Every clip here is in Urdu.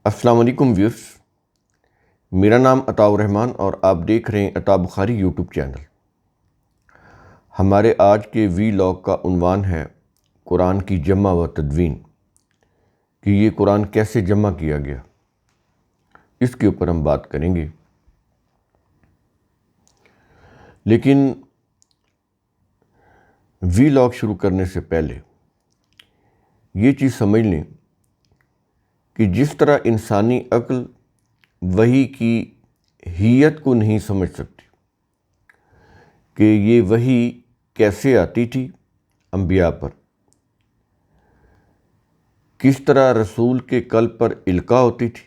السلام علیکم ویورز، میرا نام عطاء الرحمن اور آپ دیکھ رہے ہیں عطاء بخاری یوٹیوب چینل۔ ہمارے آج کے وی لاگ کا عنوان ہے قرآن کی جمع و تدوین، کہ یہ قرآن کیسے جمع کیا گیا، اس کے اوپر ہم بات کریں گے۔ لیکن وی لاگ شروع کرنے سے پہلے یہ چیز سمجھ لیں کہ جس طرح انسانی عقل وحی کی حیت کو نہیں سمجھ سکتی کہ یہ وحی کیسے آتی تھی انبیاء پر، کس طرح رسول کے قلب پر القاء ہوتی تھی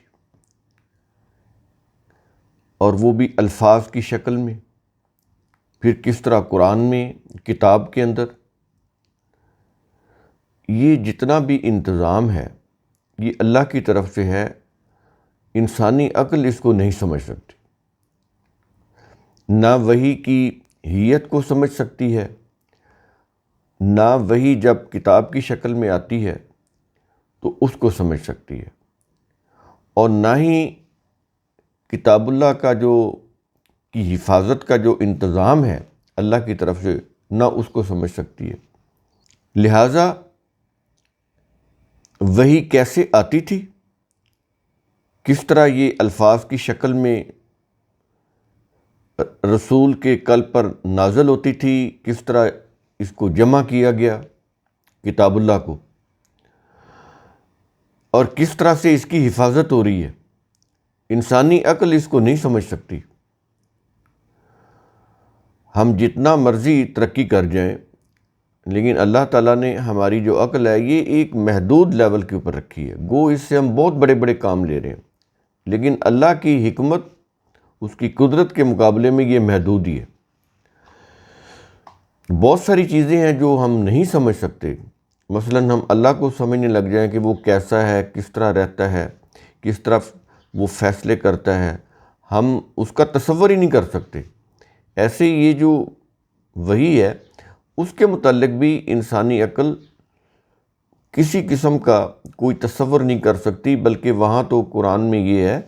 اور وہ بھی الفاظ کی شکل میں، پھر کس طرح قرآن میں کتاب کے اندر، یہ جتنا بھی انتظام ہے یہ اللہ کی طرف سے ہے۔ انسانی عقل اس کو نہیں سمجھ سکتی، نہ وحی کی حیت کو سمجھ سکتی ہے، نہ وحی جب کتاب کی شکل میں آتی ہے تو اس کو سمجھ سکتی ہے، اور نہ ہی کتاب اللہ کا کی حفاظت کا جو انتظام ہے اللہ کی طرف سے، نہ اس کو سمجھ سکتی ہے۔ لہٰذا وحی کیسے آتی تھی، کس طرح یہ الفاظ کی شکل میں رسول کے قلب پر نازل ہوتی تھی، کس طرح اس کو جمع کیا گیا کتاب اللہ کو، اور کس طرح سے اس کی حفاظت ہو رہی ہے، انسانی عقل اس کو نہیں سمجھ سکتی۔ ہم جتنا مرضی ترقی کر جائیں، لیکن اللہ تعالیٰ نے ہماری جو عقل ہے یہ ایک محدود لیول کے اوپر رکھی ہے۔ گو اس سے ہم بہت بڑے بڑے کام لے رہے ہیں، لیکن اللہ کی حکمت، اس کی قدرت کے مقابلے میں یہ محدود ہی ہے۔ بہت ساری چیزیں ہیں جو ہم نہیں سمجھ سکتے۔ مثلاً ہم اللہ کو سمجھنے لگ جائیں کہ وہ کیسا ہے، کس طرح رہتا ہے، کس طرح وہ فیصلے کرتا ہے، ہم اس کا تصور ہی نہیں کر سکتے۔ ایسے یہ جو وحی ہے اس کے متعلق بھی انسانی عقل کسی قسم کا کوئی تصور نہیں کر سکتی، بلکہ وہاں تو قرآن میں یہ ہے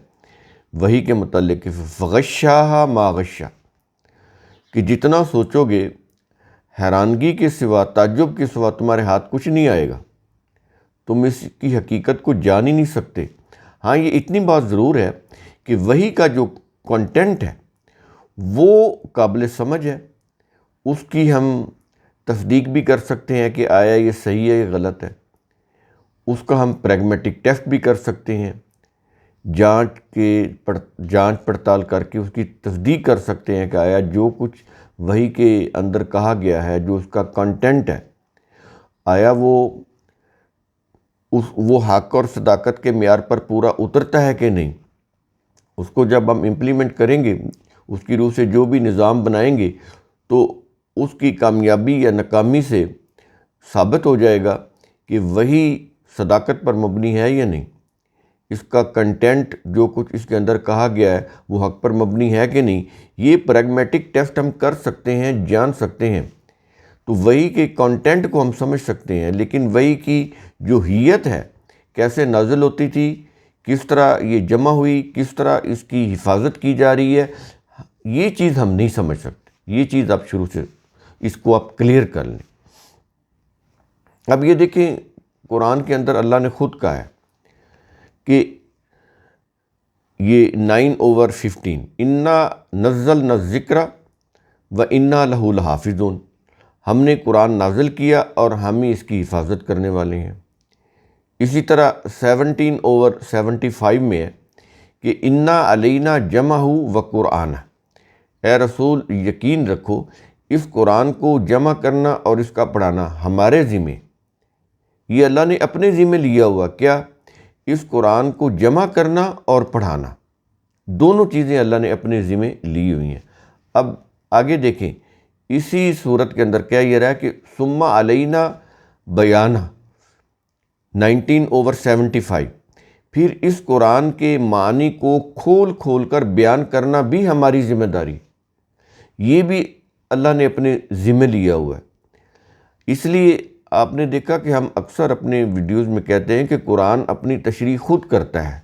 وحی کے متعلق کہ فغشاہا ما غشا، کہ جتنا سوچو گے حیرانگی کے سوا، تعجب کے سوا تمہارے ہاتھ کچھ نہیں آئے گا، تم اس کی حقیقت کو جان ہی نہیں سکتے۔ ہاں، یہ اتنی بات ضرور ہے کہ وحی کا جو کنٹینٹ ہے وہ قابل سمجھ ہے، اس کی ہم تصدیق بھی کر سکتے ہیں کہ آیا یہ صحیح ہے یا غلط ہے، اس کا ہم پریگمیٹک ٹیسٹ بھی کر سکتے ہیں، جانچ پڑتال کر کے اس کی تصدیق کر سکتے ہیں کہ آیا جو کچھ وحی کے اندر کہا گیا ہے، جو اس کا کنٹینٹ ہے، آیا وہ حق اور صداقت کے معیار پر پورا اترتا ہے کہ نہیں۔ اس کو جب ہم امپلیمنٹ کریں گے، اس کی روح سے جو بھی نظام بنائیں گے، تو اس کی کامیابی یا ناکامی سے ثابت ہو جائے گا کہ وہی صداقت پر مبنی ہے یا نہیں، اس کا کنٹینٹ جو کچھ اس کے اندر کہا گیا ہے وہ حق پر مبنی ہے کہ نہیں۔ یہ پریگمیٹک ٹیسٹ ہم کر سکتے ہیں، جان سکتے ہیں، تو وحی کے کنٹینٹ کو ہم سمجھ سکتے ہیں، لیکن وحی کی جو حیت ہے، کیسے نازل ہوتی تھی، کس طرح یہ جمع ہوئی، کس طرح اس کی حفاظت کی جا رہی ہے، یہ چیز ہم نہیں سمجھ سکتے۔ یہ چیز آپ شروع سے اس کو آپ کلیئر کر لیں۔ اب یہ دیکھیں، قرآن کے اندر اللہ نے خود کہا ہے کہ یہ 9/15 انا نزلنا الذکر وانا لہ لحافظون، ہم نے قرآن نازل کیا اور ہم ہی اس کی حفاظت کرنے والے ہیں۔ اسی طرح 17/75 میں ہے کہ انا علینا جمعہ و قرآنہ، اے رسول یقین رکھو اس قرآن کو جمع کرنا اور اس کا پڑھانا ہمارے ذمہ۔ یہ اللہ نے اپنے ذمہ لیا ہوا، کیا؟ اس قرآن کو جمع کرنا اور پڑھانا، دونوں چیزیں اللہ نے اپنے ذمہ لی ہوئی ہیں۔ اب آگے دیکھیں، اسی صورت کے اندر کیا یہ رہا ہے کہ ثم علینا بیانہ 19/75، پھر اس قرآن کے معنی کو کھول کھول کر بیان کرنا بھی ہماری ذمہ داری، یہ بھی اللہ نے اپنے ذمہ لیا ہوا ہے۔ اس لیے آپ نے دیکھا کہ ہم اکثر اپنے ویڈیوز میں کہتے ہیں کہ قرآن اپنی تشریح خود کرتا ہے،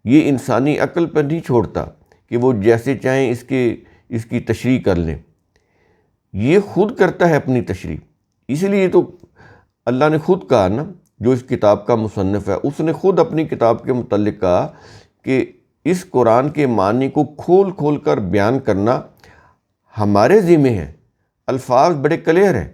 یہ انسانی عقل پر نہیں چھوڑتا کہ وہ جیسے چاہیں اس کی تشریح کر لیں، یہ خود کرتا ہے اپنی تشریح۔ اس لیے تو اللہ نے خود کہا نا، جو اس کتاب کا مصنف ہے اس نے خود اپنی کتاب کے متعلق کہا کہ اس قرآن کے معنی کو کھول کھول کر بیان کرنا ہمارے ذمہ ہے۔ الفاظ بڑے کلیئر ہیں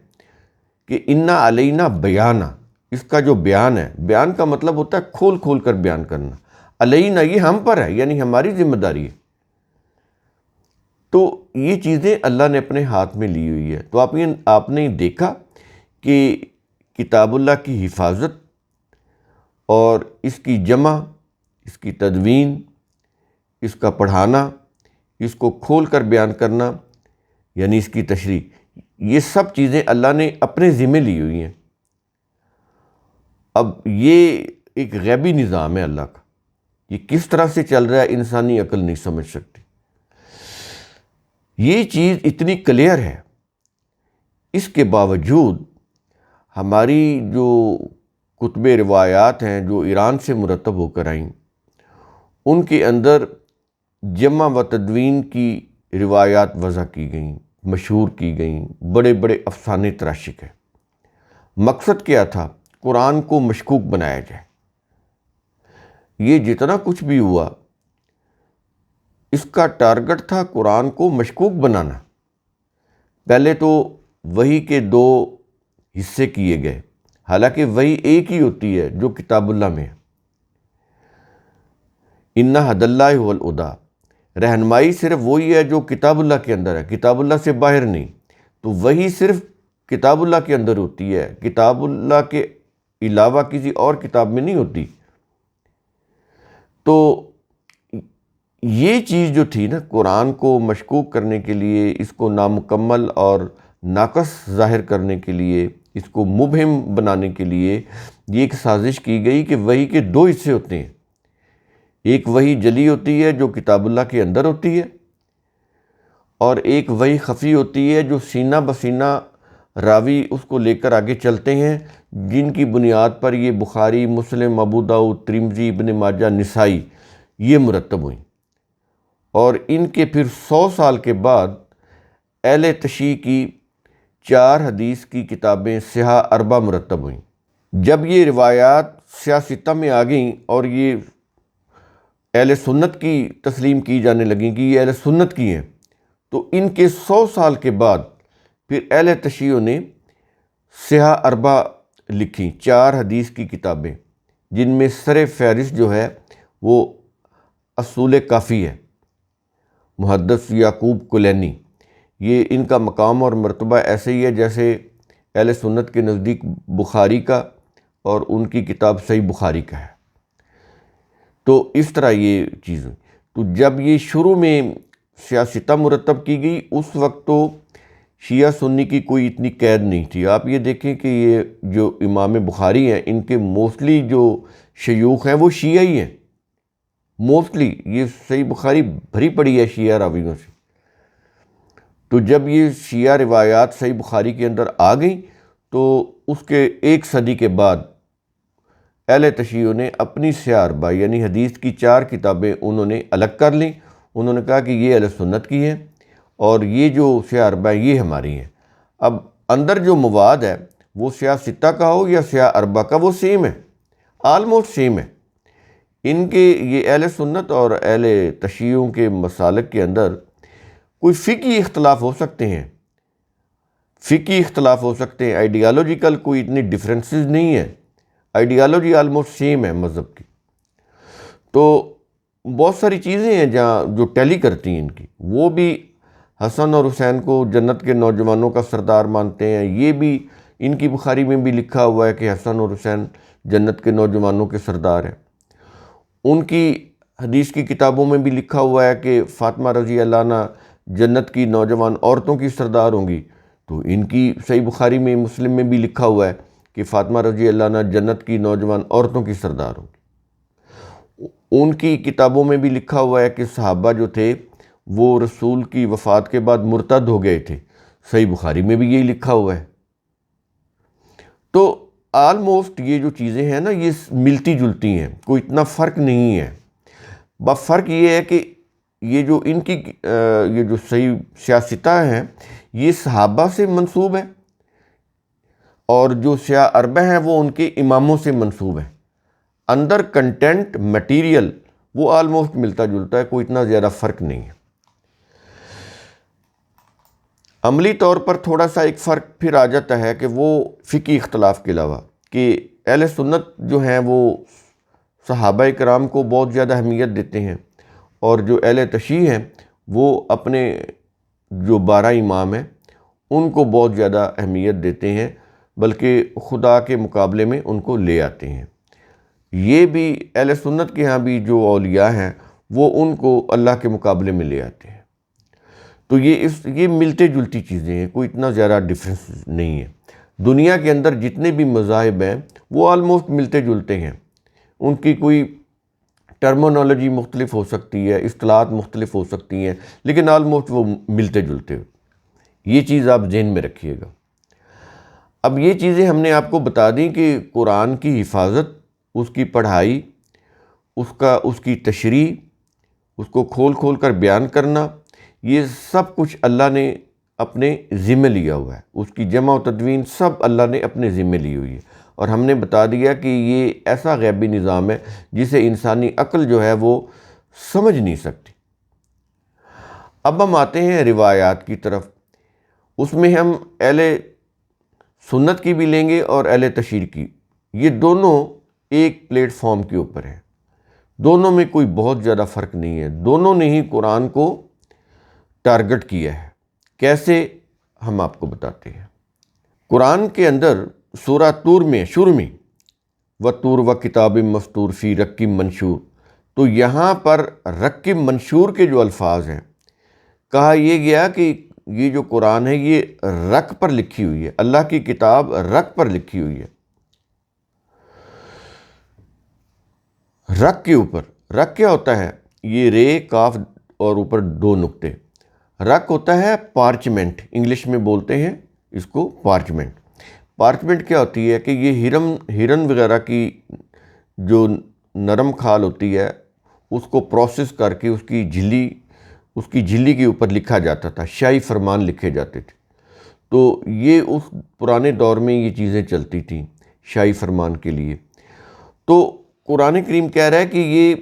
کہ انا علینا بیانہ، اس کا جو بیان ہے، بیان کا مطلب ہوتا ہے کھول کھول کر بیان کرنا۔ علینا یہ ہم پر ہے، یعنی ہماری ذمہ داری ہے۔ تو یہ چیزیں اللہ نے اپنے ہاتھ میں لی ہوئی ہے۔ تو آپ نے دیکھا کہ کتاب اللہ کی حفاظت اور اس کی جمع، اس کی تدوین، اس کا پڑھانا، اس کو کھول کر بیان کرنا، یعنی اس کی تشریح، یہ سب چیزیں اللہ نے اپنے ذمہ لی ہوئی ہیں۔ اب یہ ایک غیبی نظام ہے اللہ کا، یہ کس طرح سے چل رہا ہے انسانی عقل نہیں سمجھ سکتی۔ یہ چیز اتنی کلیئر ہے، اس کے باوجود ہماری جو کتب روایات ہیں جو ایران سے مرتب ہو کر آئیں، ان کے اندر جمع و تدوین کی روایات وضع کی گئیں، مشہور کی گئیں، بڑے بڑے افسانے تراشق ہیں۔ مقصد کیا تھا؟ قرآن کو مشکوک بنایا جائے۔ یہ جتنا کچھ بھی ہوا، اس کا ٹارگٹ تھا قرآن کو مشکوک بنانا۔ پہلے تو وحی کے 2 حصے کیے گئے، حالانکہ وحی ایک ہی ہوتی ہے جو کتاب اللہ میں ہے۔ اِنَّ ھَدَى اللّٰہِ هُوَ الْھُدَىٰ، رہنمائی صرف وہی ہے جو کتاب اللہ کے اندر ہے، کتاب اللہ سے باہر نہیں۔ تو وحی صرف کتاب اللہ کے اندر ہوتی ہے، کتاب اللہ کے علاوہ کسی اور کتاب میں نہیں ہوتی۔ تو یہ چیز جو تھی نا، قرآن کو مشکوک کرنے کے لیے، اس کو نامکمل اور ناقص ظاہر کرنے کے لیے، اس کو مبہم بنانے کے لیے یہ ایک سازش کی گئی کہ وحی کے 2 حصے ہوتے ہیں۔ ایک وحی جلی ہوتی ہے جو کتاب اللہ کے اندر ہوتی ہے، اور ایک وحی خفی ہوتی ہے جو سینہ بسینہ راوی اس کو لے کر آگے چلتے ہیں، جن کی بنیاد پر یہ بخاری، مسلم، ابو داؤد، ترمذی، ابن ماجہ، نسائی یہ مرتب ہوئیں۔ اور ان کے پھر 100 سال کے بعد اہل تشیع کی 4 حدیث کی کتابیں صحاح 4 مرتب ہوئیں۔ جب یہ روایات سیاستہ میں آ گئیں اور یہ اہل سنت کی تسلیم کی جانے لگیں کہ یہ اہل سنت کی ہیں، تو ان کے 100 سال کے بعد پھر اہل تشیع نے صحاح 4 لکھیں، 4 حدیث کی کتابیں، جن میں سر فہرست جو ہے وہ اصول کافی ہے، محدث یعقوب کلینی۔ یہ ان کا مقام اور مرتبہ ایسے ہی ہے جیسے اہل سنت کے نزدیک بخاری کا اور ان کی کتاب صحیح بخاری کا ہے۔ تو اس طرح یہ چیز ہوئی۔ تو جب یہ شروع میں سیاستہ مرتب کی گئی، اس وقت تو شیعہ سنی کی کوئی اتنی قید نہیں تھی۔ آپ یہ دیکھیں کہ یہ جو امام بخاری ہیں، ان کے موسٹلی جو شیوخ ہیں وہ شیعہ ہی ہیں، موسٹلی یہ صحیح بخاری بھری پڑی ہے شیعہ راویوں سے۔ تو جب یہ شیعہ روایات صحیح بخاری کے اندر آ گئیں، تو اس کے 1 صدی کے بعد اہل تشیع نے اپنی صحاح 4 یعنی حدیث کی 4 کتابیں انہوں نے الگ کر لیں۔ انہوں نے کہا کہ یہ اہل سنت کی ہیں اور یہ جو صحاح 4 یہ ہماری ہیں۔ اب اندر جو مواد ہے وہ صحاح 6 کا ہو یا صحاح 4 کا، وہ سیم ہے، آلموسٹ سیم ہے۔ ان کے یہ اہل سنت اور اہل تشیعوں کے مسالک کے اندر کوئی فقہی اختلاف ہو سکتے ہیں، فقہی اختلاف ہو سکتے ہیں، آئیڈیالوجیکل کوئی اتنی ڈفرینسز نہیں ہے، آئیڈیالوجی آلموسٹ سیم ہے مذہب کی۔ تو بہت ساری چیزیں ہیں جہاں جو ٹیلی کرتی ہیں ان کی، وہ بھی حسن اور حسین کو جنت کے نوجوانوں کا سردار مانتے ہیں، یہ بھی ان کی بخاری میں بھی لکھا ہوا ہے کہ حسن اور حسین جنت کے نوجوانوں کے سردار ہیں۔ ان کی حدیث کی کتابوں میں بھی لکھا ہوا ہے کہ فاطمہ رضی اللہ عنہ جنت کی نوجوان عورتوں کی سردار ہوں گی۔ تو ان کی صحیح بخاری میں، مسلم میں بھی لکھا ہوا ہے کہ فاطمہ رضی اللہ عنہ جنت کی نوجوان عورتوں کی سردار ہوں گی۔ ان کی کتابوں میں بھی لکھا ہوا ہے کہ صحابہ جو تھے وہ رسول کی وفات کے بعد مرتد ہو گئے تھے، صحیح بخاری میں بھی یہی لکھا ہوا ہے۔ تو آلموسٹ یہ جو چیزیں ہیں نا، یہ ملتی جلتی ہیں، کوئی اتنا فرق نہیں ہے۔ بس فرق یہ ہے کہ یہ جو ان کی یہ جو صحیح سیاستہ ہیں یہ صحابہ سے منسوب ہیں، اور جو سیاہ اربع ہیں وہ ان کے اماموں سے منسوب ہیں۔ اندر کنٹینٹ مٹیریل وہ آلموسٹ ملتا جلتا ہے، کوئی اتنا زیادہ فرق نہیں ہے۔ عملی طور پر تھوڑا سا ایک فرق پھر آ جاتا ہے کہ وہ فقہی اختلاف کے علاوہ، کہ اہل سنت جو ہیں وہ صحابہ کرام کو بہت زیادہ اہمیت دیتے ہیں، اور جو اہل تشیع ہیں وہ اپنے جو 12 امام ہیں ان کو بہت زیادہ اہمیت دیتے ہیں، بلکہ خدا کے مقابلے میں ان کو لے آتے ہیں۔ یہ بھی اہل سنت کے ہاں بھی جو اولیاء ہیں وہ ان کو اللہ کے مقابلے میں لے آتے ہیں۔ تو یہ ملتے جلتی چیزیں ہیں، کوئی اتنا زیادہ ڈفرینس نہیں ہے۔ دنیا کے اندر جتنے بھی مذاہب ہیں وہ آلموسٹ ملتے جلتے ہیں، ان کی کوئی ٹرمینالوجی مختلف ہو سکتی ہے، اصطلاحات مختلف ہو سکتی ہیں، لیکن آلموسٹ وہ ملتے جلتے ہیں۔ یہ چیز آپ ذہن میں رکھیے گا۔ اب یہ چیزیں ہم نے آپ کو بتا دیں کہ قرآن کی حفاظت، اس کی پڑھائی، اس کی تشریح، اس کو کھول کھول کر بیان کرنا، یہ سب کچھ اللہ نے اپنے ذمہ لیا ہوا ہے۔ اس کی جمع و تدوین سب اللہ نے اپنے ذمہ لی ہوئی ہے، اور ہم نے بتا دیا کہ یہ ایسا غیبی نظام ہے جسے انسانی عقل جو ہے وہ سمجھ نہیں سکتی۔ اب ہم آتے ہیں روایات کی طرف۔ اس میں ہم اہل سنت کی بھی لیں گے اور اہل تشیع کی۔ یہ دونوں ایک پلیٹ فارم کے اوپر ہیں، دونوں میں کوئی بہت زیادہ فرق نہیں ہے، دونوں نے ہی قرآن کو ٹارگٹ کیا ہے۔ کیسے، ہم آپ کو بتاتے ہیں۔ قرآن کے اندر سورہ طور میں شروع میں وَطُور وَکِتَابٍ مَّسْطُورٍ فِی رَقٍّ مَّنشُورٍ، تو یہاں پر رقم منشور کے جو الفاظ ہیں، کہا یہ گیا کہ یہ جو قرآن ہے یہ رق پر لکھی ہوئی ہے، اللہ کی کتاب رق پر لکھی ہوئی ہے۔ رق کے اوپر، رق کیا ہوتا ہے؟ یہ رے، کاف اور اوپر 2 نقطے۔ رق ہوتا ہے پارچمنٹ، انگلش میں بولتے ہیں اس کو پارچمنٹ۔ پارچمنٹ کیا ہوتی ہے کہ یہ ہرن وغیرہ کی جو نرم کھال ہوتی ہے اس کو پروسیس کر کے اس کی جھلی کے اوپر لکھا جاتا تھا، شاہی فرمان لکھے جاتے تھے۔ تو یہ اس پرانے دور میں یہ چیزیں چلتی تھیں شاہی فرمان کے لیے۔ تو قرآن کریم کہہ رہا ہے کہ یہ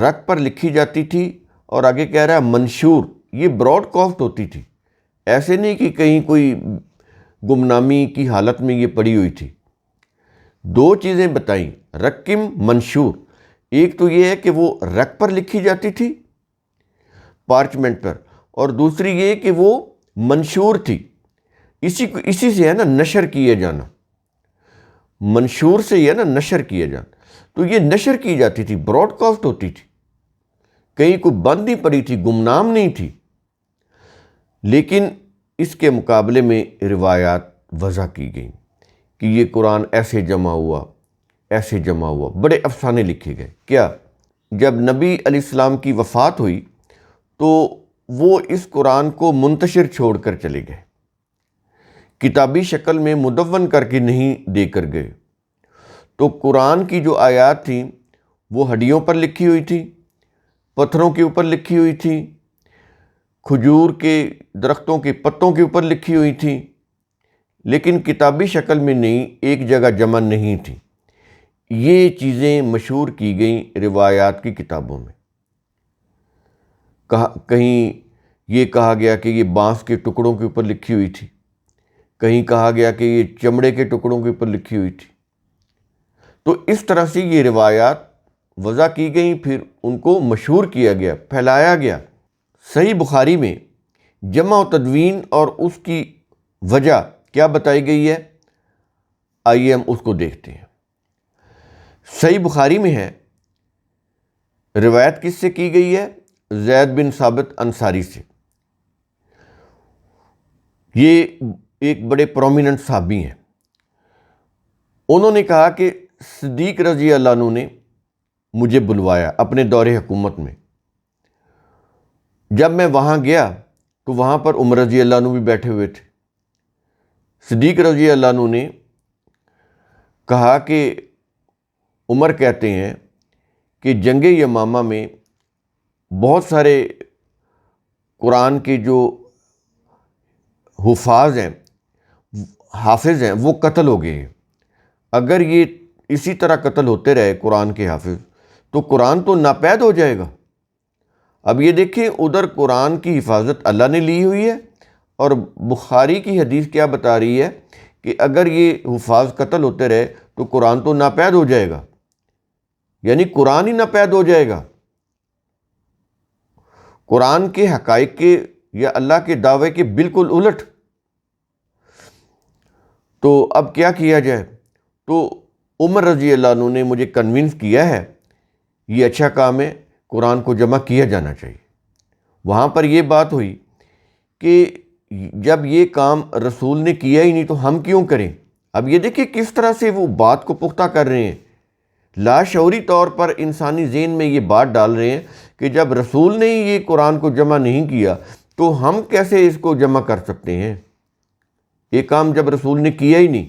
رق پر لکھی جاتی تھی، اور آگے کہہ رہا ہے منشور، یہ براڈ کاسٹ ہوتی تھی، ایسے نہیں کہ کہیں کوئی گمنامی کی حالت میں یہ پڑی ہوئی تھی۔ 2 چیزیں بتائیں، رقم منشور، ایک تو یہ ہے کہ وہ رق پر لکھی جاتی تھی پارچمنٹ پر، اور دوسری یہ کہ وہ منشور تھی۔ اسی سے ہے نا نشر کیے جانا، منشور سے یہ ہے نا نشر کیے جانا۔ تو یہ نشر کی جاتی تھی، براڈ کاسٹ ہوتی تھی، کہیں کوئی بند نہیں پڑی تھی، گمنام نہیں تھی۔ لیکن اس کے مقابلے میں روایات وضع کی گئیں کہ یہ قرآن ایسے جمع ہوا، ایسے جمع ہوا، بڑے افسانے لکھے گئے۔ کیا، جب نبی علیہ السلام کی وفات ہوئی تو وہ اس قرآن کو منتشر چھوڑ کر چلے گئے، کتابی شکل میں مدون کر کے نہیں دے کر گئے۔ تو قرآن کی جو آیات تھیں وہ ہڈیوں پر لکھی ہوئی تھی، پتھروں کے اوپر لکھی ہوئی تھی، کھجور کے درختوں کے پتوں کے اوپر لکھی ہوئی تھی، لیکن کتابی شکل میں نہیں، ایک جگہ جمع نہیں تھی۔ یہ چیزیں مشہور کی گئیں روایات کی کتابوں میں۔ کہیں یہ کہا گیا کہ یہ بانس کے ٹکڑوں کے اوپر لکھی ہوئی تھی، کہیں کہا گیا کہ یہ چمڑے کے ٹکڑوں کے اوپر لکھی ہوئی تھی۔ تو اس طرح سے یہ روایات وضع کی گئیں، پھر ان کو مشہور کیا گیا، پھیلایا گیا۔ صحیح بخاری میں جمع و تدوین اور اس کی وجہ کیا بتائی گئی ہے، آئیے ہم اس کو دیکھتے ہیں۔ صحیح بخاری میں ہے، روایت کس سے کی گئی ہے؟ زید بن ثابت انصاری سے۔ یہ ایک بڑے پرومیننٹ صحابی ہیں۔ انہوں نے کہا کہ صدیق رضی اللہ عنہ نے مجھے بلوایا اپنے دور حکومت میں۔ جب میں وہاں گیا تو وہاں پر عمر رضی اللہ عنہ بھی بیٹھے ہوئے تھے۔ صدیق رضی اللہ عنہ نے کہا کہ عمر کہتے ہیں کہ جنگ یمامہ میں بہت سارے قرآن کے جو حفاظ ہیں، حافظ ہیں، وہ قتل ہو گئے ہیں۔ اگر یہ اسی طرح قتل ہوتے رہے قرآن کے حافظ، تو قرآن تو ناپید ہو جائے گا۔ اب یہ دیکھیں، ادھر قرآن کی حفاظت اللہ نے لی ہوئی ہے، اور بخاری کی حدیث کیا بتا رہی ہے کہ اگر یہ حفاظ قتل ہوتے رہے تو قرآن تو ناپید ہو جائے گا، یعنی قرآن ہی ناپید ہو جائے گا۔ قرآن کے حقائق کے یا اللہ کے دعوے کے بالکل الٹ۔ تو اب کیا کیا جائے؟ تو عمر رضی اللہ عنہ نے مجھے کنونس کیا ہے یہ اچھا کام ہے، قرآن کو جمع کیا جانا چاہیے۔ وہاں پر یہ بات ہوئی کہ جب یہ کام رسول نے کیا ہی نہیں تو ہم کیوں کریں؟ اب یہ دیکھیں کس طرح سے وہ بات کو پختہ کر رہے ہیں، لاشعوری طور پر انسانی ذہن میں یہ بات ڈال رہے ہیں کہ جب رسول نے ہی یہ قرآن کو جمع نہیں کیا تو ہم کیسے اس کو جمع کر سکتے ہیں؟ یہ کام جب رسول نے کیا ہی نہیں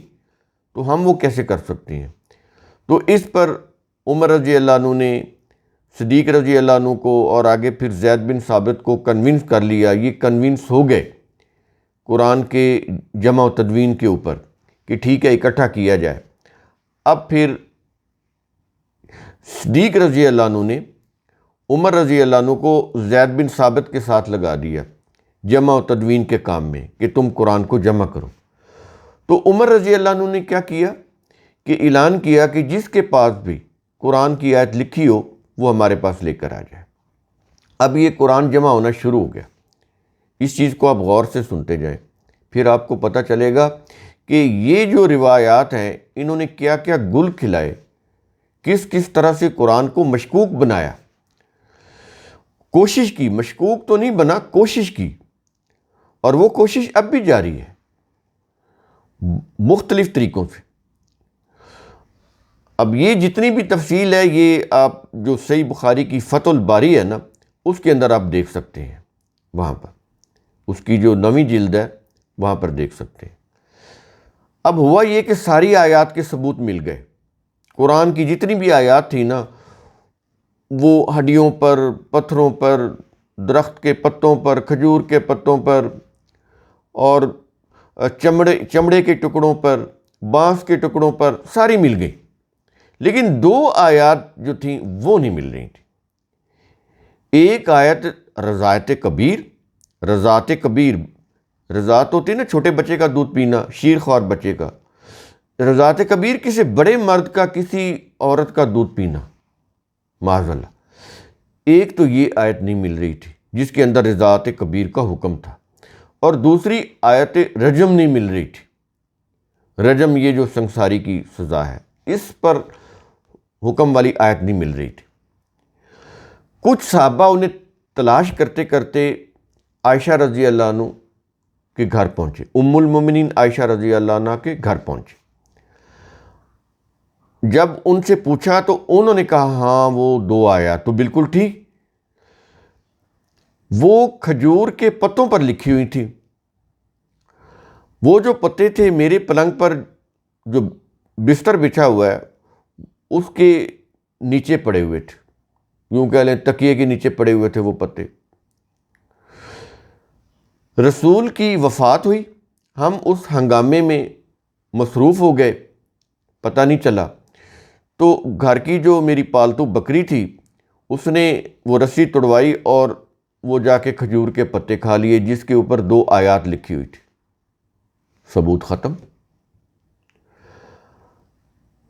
تو ہم وہ کیسے کر سکتے ہیں؟ تو اس پر عمر رضی اللہ عنہ نے صدیق رضی اللہ عنہ کو اور آگے پھر زید بن ثابت کو کنونس کر لیا، یہ کنونس ہو گئے قرآن کے جمع و تدوین کے اوپر کہ ٹھیک ہے اکٹھا کیا جائے۔ اب پھر صدیق رضی اللہ عنہ نے عمر رضی اللہ عنہ کو زید بن ثابت کے ساتھ لگا دیا جمع و تدوین کے کام میں کہ تم قرآن کو جمع کرو۔ تو عمر رضی اللہ عنہ نے کیا کیا کہ اعلان کیا کہ جس کے پاس بھی قرآن کی آیت لکھی ہو وہ ہمارے پاس لے کر آ جائے۔ اب یہ قرآن جمع ہونا شروع ہو گیا۔ اس چیز کو آپ غور سے سنتے جائیں، پھر آپ کو پتہ چلے گا کہ یہ جو روایات ہیں انہوں نے کیا کیا گل کھلائے، کس کس طرح سے قرآن کو مشکوک بنایا، کوشش کی، مشکوک تو نہیں بنا، کوشش کی، اور وہ کوشش اب بھی جاری ہے مختلف طریقوں سے۔ اب یہ جتنی بھی تفصیل ہے یہ آپ جو صحیح بخاری کی فتح الباری ہے نا اس کے اندر آپ دیکھ سکتے ہیں، وہاں پر اس کی جو نویں جلد ہے وہاں پر دیکھ سکتے ہیں۔ اب ہوا یہ کہ ساری آیات کے ثبوت مل گئے، قرآن کی جتنی بھی آیات تھی نا وہ ہڈیوں پر، پتھروں پر، درخت کے پتوں پر، کھجور کے پتوں پر، اور چمڑے کے ٹکڑوں پر، بانس کے ٹکڑوں پر ساری مل گئی، لیکن دو آیات جو تھیں وہ نہیں مل رہی تھیں۔ ایک آیت رضاعت کبیر، رضاعت کبیر، رضاعت ہوتی ہے نا چھوٹے بچے کا دودھ پینا، شیر خوار بچے کا، رضاعت کبیر کسی بڑے مرد کا کسی عورت کا دودھ پینا، معاذ اللہ۔ ایک تو یہ آیت نہیں مل رہی تھی جس کے اندر رضاعت کبیر کا حکم تھا، اور دوسری آیت رجم نہیں مل رہی تھی، رجم یہ جو سنساری کی سزا ہے اس پر حکم والی آیت نہیں مل رہی تھی۔ کچھ صحابہ انہیں تلاش کرتے کرتے عائشہ رضی اللہ عنہ کے گھر پہنچے، ام المومنین عائشہ رضی اللہ عنہ کے گھر پہنچے۔ جب ان سے پوچھا تو انہوں نے کہا ہاں وہ دو آیات تو بالکل ٹھیک، وہ کھجور کے پتوں پر لکھی ہوئی تھی۔ وہ جو پتے تھے میرے پلنگ پر جو بستر بچھا ہوا ہے اس کے نیچے پڑے ہوئے تھے، یوں کہہ لیں تکیے کے نیچے پڑے ہوئے تھے وہ پتے۔ رسول کی وفات ہوئی، ہم اس ہنگامے میں مصروف ہو گئے، پتہ نہیں چلا، تو گھر کی جو میری پالتو بکری تھی اس نے وہ رسی توڑوائی اور وہ جا کے کھجور کے پتے کھا لیے جس کے اوپر دو آیات لکھی ہوئی تھی۔ ثبوت ختم۔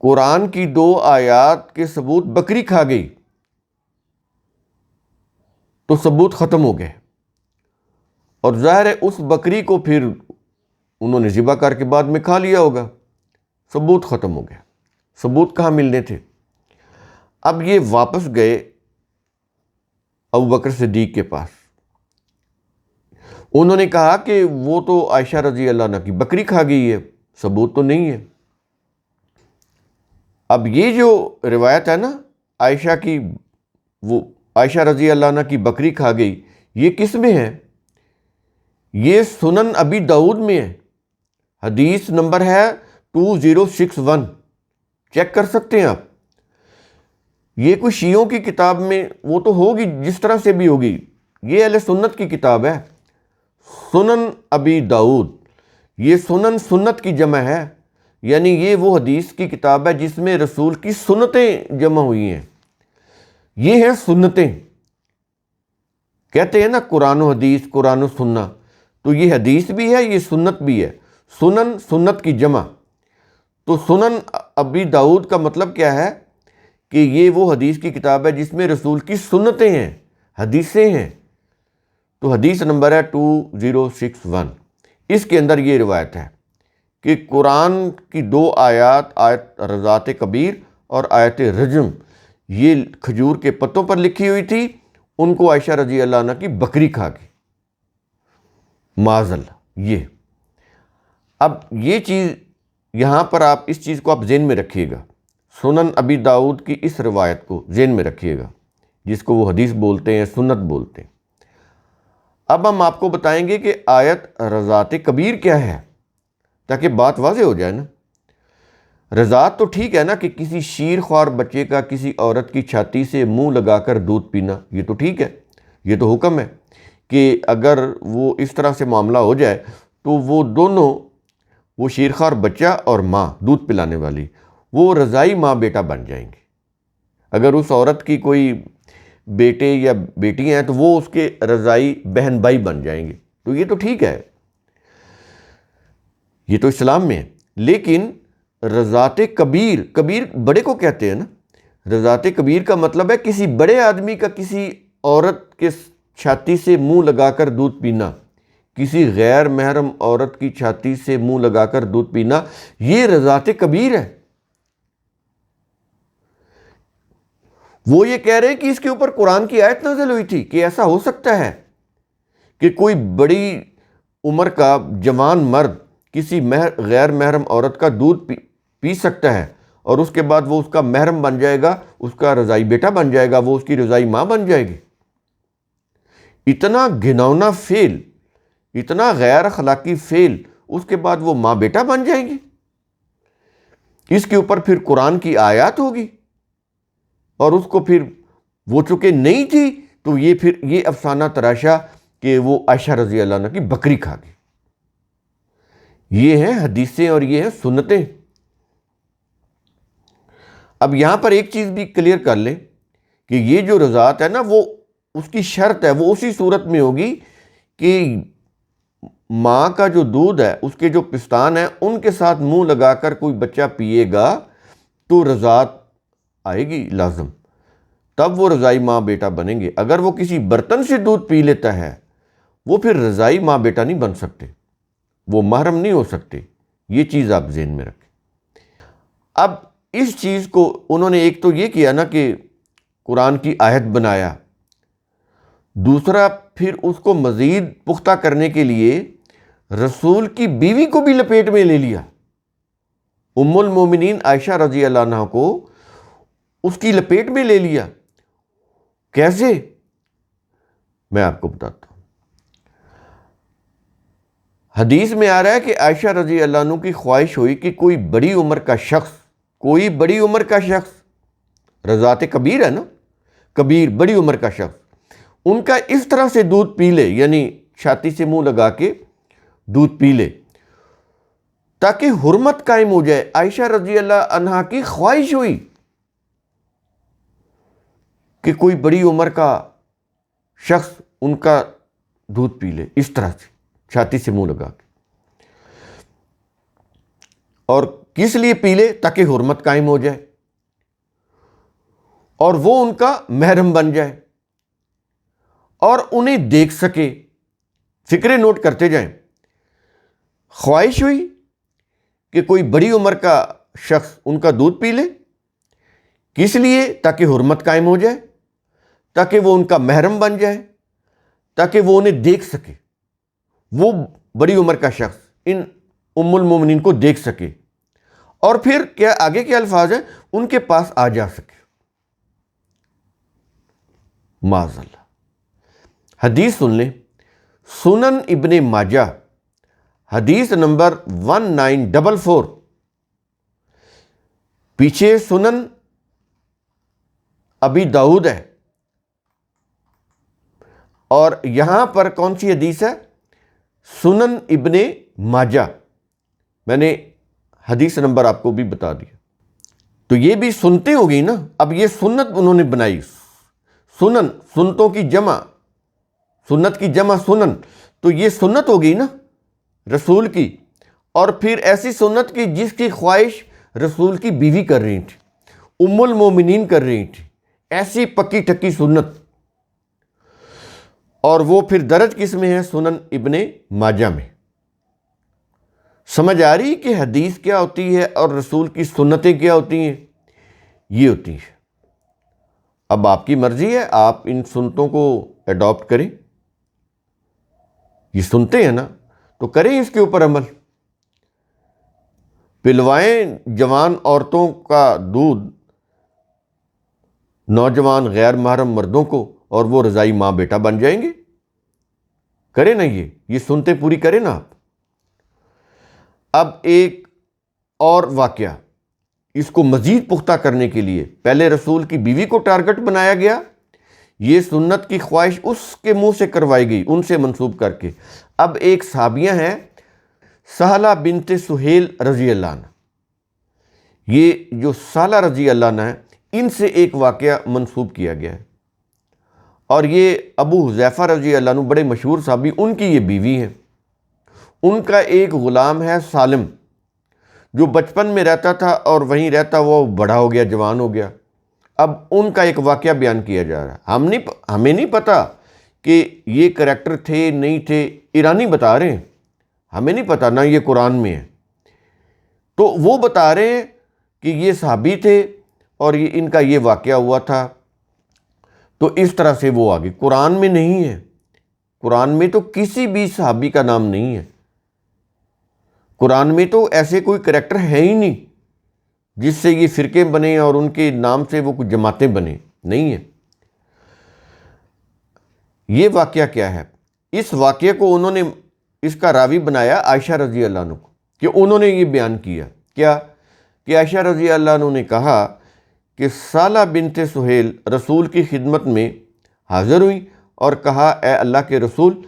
قرآن کی دو آیات کے ثبوت بکری کھا گئی تو ثبوت ختم ہو گئے، اور ظاہر ہے اس بکری کو پھر انہوں نے ذبح کر کے بعد میں کھا لیا ہوگا، ثبوت ختم ہو گیا۔ ثبوت کہاں ملنے تھے؟ اب یہ واپس گئے ابوبکر صدیق کے پاس، انہوں نے کہا کہ وہ تو عائشہ رضی اللہ عنہ کی بکری کھا گئی ہے، ثبوت تو نہیں ہے۔ اب یہ جو روایت ہے نا عائشہ کی، وہ عائشہ رضی اللہ عنہ کی بکری کھا گئی، یہ کس میں ہے؟ یہ سنن ابی داؤد میں ہے، حدیث نمبر ہے 2061، چیک کر سکتے ہیں آپ۔ یہ کوئی شیعوں کی کتاب میں وہ تو ہوگی جس طرح سے بھی ہوگی، یہ اہل سنت کی کتاب ہے، سنن ابی داؤد۔ یہ سنن سنت کی جمع ہے، یعنی یہ وہ حدیث کی کتاب ہے جس میں رسول کی سنتیں جمع ہوئی ہیں۔ یہ ہیں سنتیں، کہتے ہیں نا قرآن و حدیث، قرآن و سنہ، تو یہ حدیث بھی ہے، یہ سنت بھی ہے، سنن سنت کی جمع۔ تو سنن ابی داؤد کا مطلب کیا ہے کہ یہ وہ حدیث کی کتاب ہے جس میں رسول کی سنتیں ہیں، حدیثیں ہیں۔ تو حدیث نمبر ہے 2061، اس کے اندر یہ روایت ہے کہ قرآن کی 2 آیات، آیت رضات کبیر اور آیت رجم، یہ کھجور کے پتوں پر لکھی ہوئی تھی، ان کو عائشہ رضی اللہ عنہ کی بکری کھا گئی، معاذ اللہ۔ یہ اب یہ چیز یہاں پر آپ اس چیز کو آپ ذہن میں رکھیے گا، سنن ابی داؤد کی اس روایت کو ذہن میں رکھیے گا، جس کو وہ حدیث بولتے ہیں، سنت بولتے ہیں۔ اب ہم آپ کو بتائیں گے کہ آیت رضات کبیر کیا ہے، تاکہ بات واضح ہو جائے نا۔ رضات تو ٹھیک ہے نا کہ کسی شیر خوار بچے کا کسی عورت کی چھاتی سے منہ لگا کر دودھ پینا، یہ تو ٹھیک ہے، یہ تو حکم ہے کہ اگر وہ اس طرح سے معاملہ ہو جائے تو وہ دونوں، وہ شیر خوار بچہ اور ماں دودھ پلانے والی، وہ رضائی ماں بیٹا بن جائیں گے۔ اگر اس عورت کی کوئی بیٹے یا بیٹیاں ہیں تو وہ اس کے رضائی بہن بھائی بن جائیں گے، تو یہ تو ٹھیک ہے، یہ تو اسلام میں ہے۔ لیکن رضات کبیر، کبیر بڑے کو کہتے ہیں نا، رضات کبیر کا مطلب ہے کسی بڑے آدمی کا کسی عورت کے چھاتی سے منہ لگا کر دودھ پینا، کسی غیر محرم عورت کی چھاتی سے منہ لگا کر دودھ پینا، یہ رضات کبیر ہے۔ وہ یہ کہہ رہے ہیں کہ اس کے اوپر قرآن کی آیت نازل ہوئی تھی کہ ایسا ہو سکتا ہے کہ کوئی بڑی عمر کا جوان مرد کسی غیر محرم عورت کا دودھ پی سکتا ہے، اور اس کے بعد وہ اس کا محرم بن جائے گا، اس کا رضائی بیٹا بن جائے گا، وہ اس کی رضائی ماں بن جائے گی۔ اتنا گھناؤنا فعل، اتنا غیر اخلاقی فعل، اس کے بعد وہ ماں بیٹا بن جائیں گے۔ اس کے اوپر پھر قرآن کی آیات ہوگی، اور اس کو پھر وہ چونکہ نہیں تھی تو یہ پھر یہ افسانہ تراشا کہ وہ عائشہ رضی اللہ عنہ کی بکری کھا گئی۔ یہ ہیں حدیثیں اور یہ ہیں سنتیں۔ اب یہاں پر ایک چیز بھی کلیئر کر لیں کہ یہ جو رضاعت ہے نا، وہ اس کی شرط ہے، وہ اسی صورت میں ہوگی کہ ماں کا جو دودھ ہے، اس کے جو پستان ہیں، ان کے ساتھ منہ لگا کر کوئی بچہ پیے گا تو رضاعت آئے گی لازم، تب وہ رضائی ماں بیٹا بنیں گے۔ اگر وہ کسی برتن سے دودھ پی لیتا ہے، وہ پھر رضائی ماں بیٹا نہیں بن سکتے، وہ محرم نہیں ہو سکتے۔ یہ چیز آپ ذہن میں رکھیں۔ اب اس چیز کو انہوں نے ایک تو یہ کیا نا کہ قرآن کی آیت بنایا، دوسرا پھر اس کو مزید پختہ کرنے کے لیے رسول کی بیوی کو بھی لپیٹ میں لے لیا، ام المومنین عائشہ رضی اللہ عنہ کو اس کی لپیٹ میں لے لیا۔ کیسے؟ میں آپ کو بتاتا ہوں۔ حدیث میں آ رہا ہے کہ عائشہ رضی اللہ عنہ کی خواہش ہوئی کہ کوئی بڑی عمر کا شخص، رضات کبیر ہے نا، کبیر بڑی عمر کا شخص، ان کا اس طرح سے دودھ پی لے، یعنی چھاتی سے منہ لگا کے دودھ پی لے تاکہ حرمت قائم ہو جائے۔ عائشہ رضی اللہ عنہا کی خواہش ہوئی کہ کوئی بڑی عمر کا شخص ان کا دودھ پی لے، اس طرح سے چھاتی سے منہ لگا کے، اور کس لیے پی لے؟ تاکہ حرمت قائم ہو جائے اور وہ ان کا محرم بن جائے اور انہیں دیکھ سکے۔ فکرے نوٹ کرتے جائیں۔ خواہش ہوئی کہ کوئی بڑی عمر کا شخص ان کا دودھ پی لے، کس لیے؟ تاکہ حرمت قائم ہو جائے، تاکہ وہ ان کا محرم بن جائے، تاکہ وہ انہیں دیکھ سکے، وہ بڑی عمر کا شخص ان ام المومنین کو دیکھ سکے، اور پھر کیا آگے کے الفاظ ہیں، ان کے پاس آ جا سکے۔ معاذ اللہ۔ حدیث سن لیں، سنن ابن ماجہ حدیث نمبر 1944، پیچھے سنن ابی داؤد ہے، اور یہاں پر کون سی حدیث ہے؟ سنن ابن ماجہ۔ میں نے حدیث نمبر آپ کو بھی بتا دیا۔ تو یہ بھی سنتے ہو گئی نا، اب یہ سنت انہوں نے بنائی، سنن، سنتوں کی جمع، سنت کی جمع سنن، تو یہ سنت ہو گئی نا رسول کی، اور پھر ایسی سنت کی جس کی خواہش رسول کی بیوی کر رہی تھی، ام المومنین کر رہی تھی، ایسی پکی ٹکی سنت، اور وہ پھر درج کس میں ہے؟ سنن ابن ماجہ میں۔ سمجھ آ رہی کہ حدیث کیا ہوتی ہے اور رسول کی سنتیں کیا ہوتی ہیں؟ یہ ہوتی ہیں۔ اب آپ کی مرضی ہے، آپ ان سنتوں کو اڈاپٹ کریں، یہ سنتے ہیں نا تو کریں اس کے اوپر عمل، پلوائیں جوان عورتوں کا دودھ نوجوان غیر محرم مردوں کو، اور وہ رضائی ماں بیٹا بن جائیں گے۔ کریں نا، یہ سنتے پوری کریں نا آپ۔ اب ایک اور واقعہ، اس کو مزید پختہ کرنے کے لیے پہلے رسول کی بیوی کو ٹارگٹ بنایا گیا، یہ سنت کی خواہش اس کے منہ سے کروائی گئی، ان سے منسوب کر کے۔ اب ایک صحابیہ ہیں سہلہ بنت سہیل رضی اللہ عنہ، یہ جو سہلہ رضی اللہ عنہ ہیں، ان سے ایک واقعہ منسوب کیا گیا ہے، اور یہ ابو حذیفہ رضی اللہ عنہ بڑے مشہور صحابی، ان کی یہ بیوی ہیں۔ ان کا ایک غلام ہے سالم، جو بچپن میں رہتا تھا اور وہیں رہتا وہ بڑا ہو گیا، جوان ہو گیا۔ اب ان کا ایک واقعہ بیان کیا جا رہا ہے، ہمیں نہیں پتا کہ یہ کریکٹر تھے نہیں تھے، ایرانی بتا رہے ہیں، ہمیں نہیں پتا، نہ یہ قرآن میں ہے، تو وہ بتا رہے ہیں کہ یہ صحابی تھے اور ان کا یہ واقعہ ہوا تھا، تو اس طرح سے وہ آگے۔ قرآن میں نہیں ہے، قرآن میں تو کسی بھی صحابی کا نام نہیں ہے، قرآن میں تو ایسے کوئی کریکٹر ہے ہی نہیں جس سے یہ فرقے بنے اور ان کے نام سے وہ کچھ جماعتیں بنے، نہیں ہے۔ یہ واقعہ کیا ہے؟ اس واقعے کو انہوں نے، اس کا راوی بنایا عائشہ رضی اللہ عنہ کو، کہ انہوں نے یہ بیان کیا کیا کہ عائشہ رضی اللہ عنہ نے کہا کہ سالہ بنت سہیل رسول کی خدمت میں حاضر ہوئی اور کہا، اے اللہ کے رسول،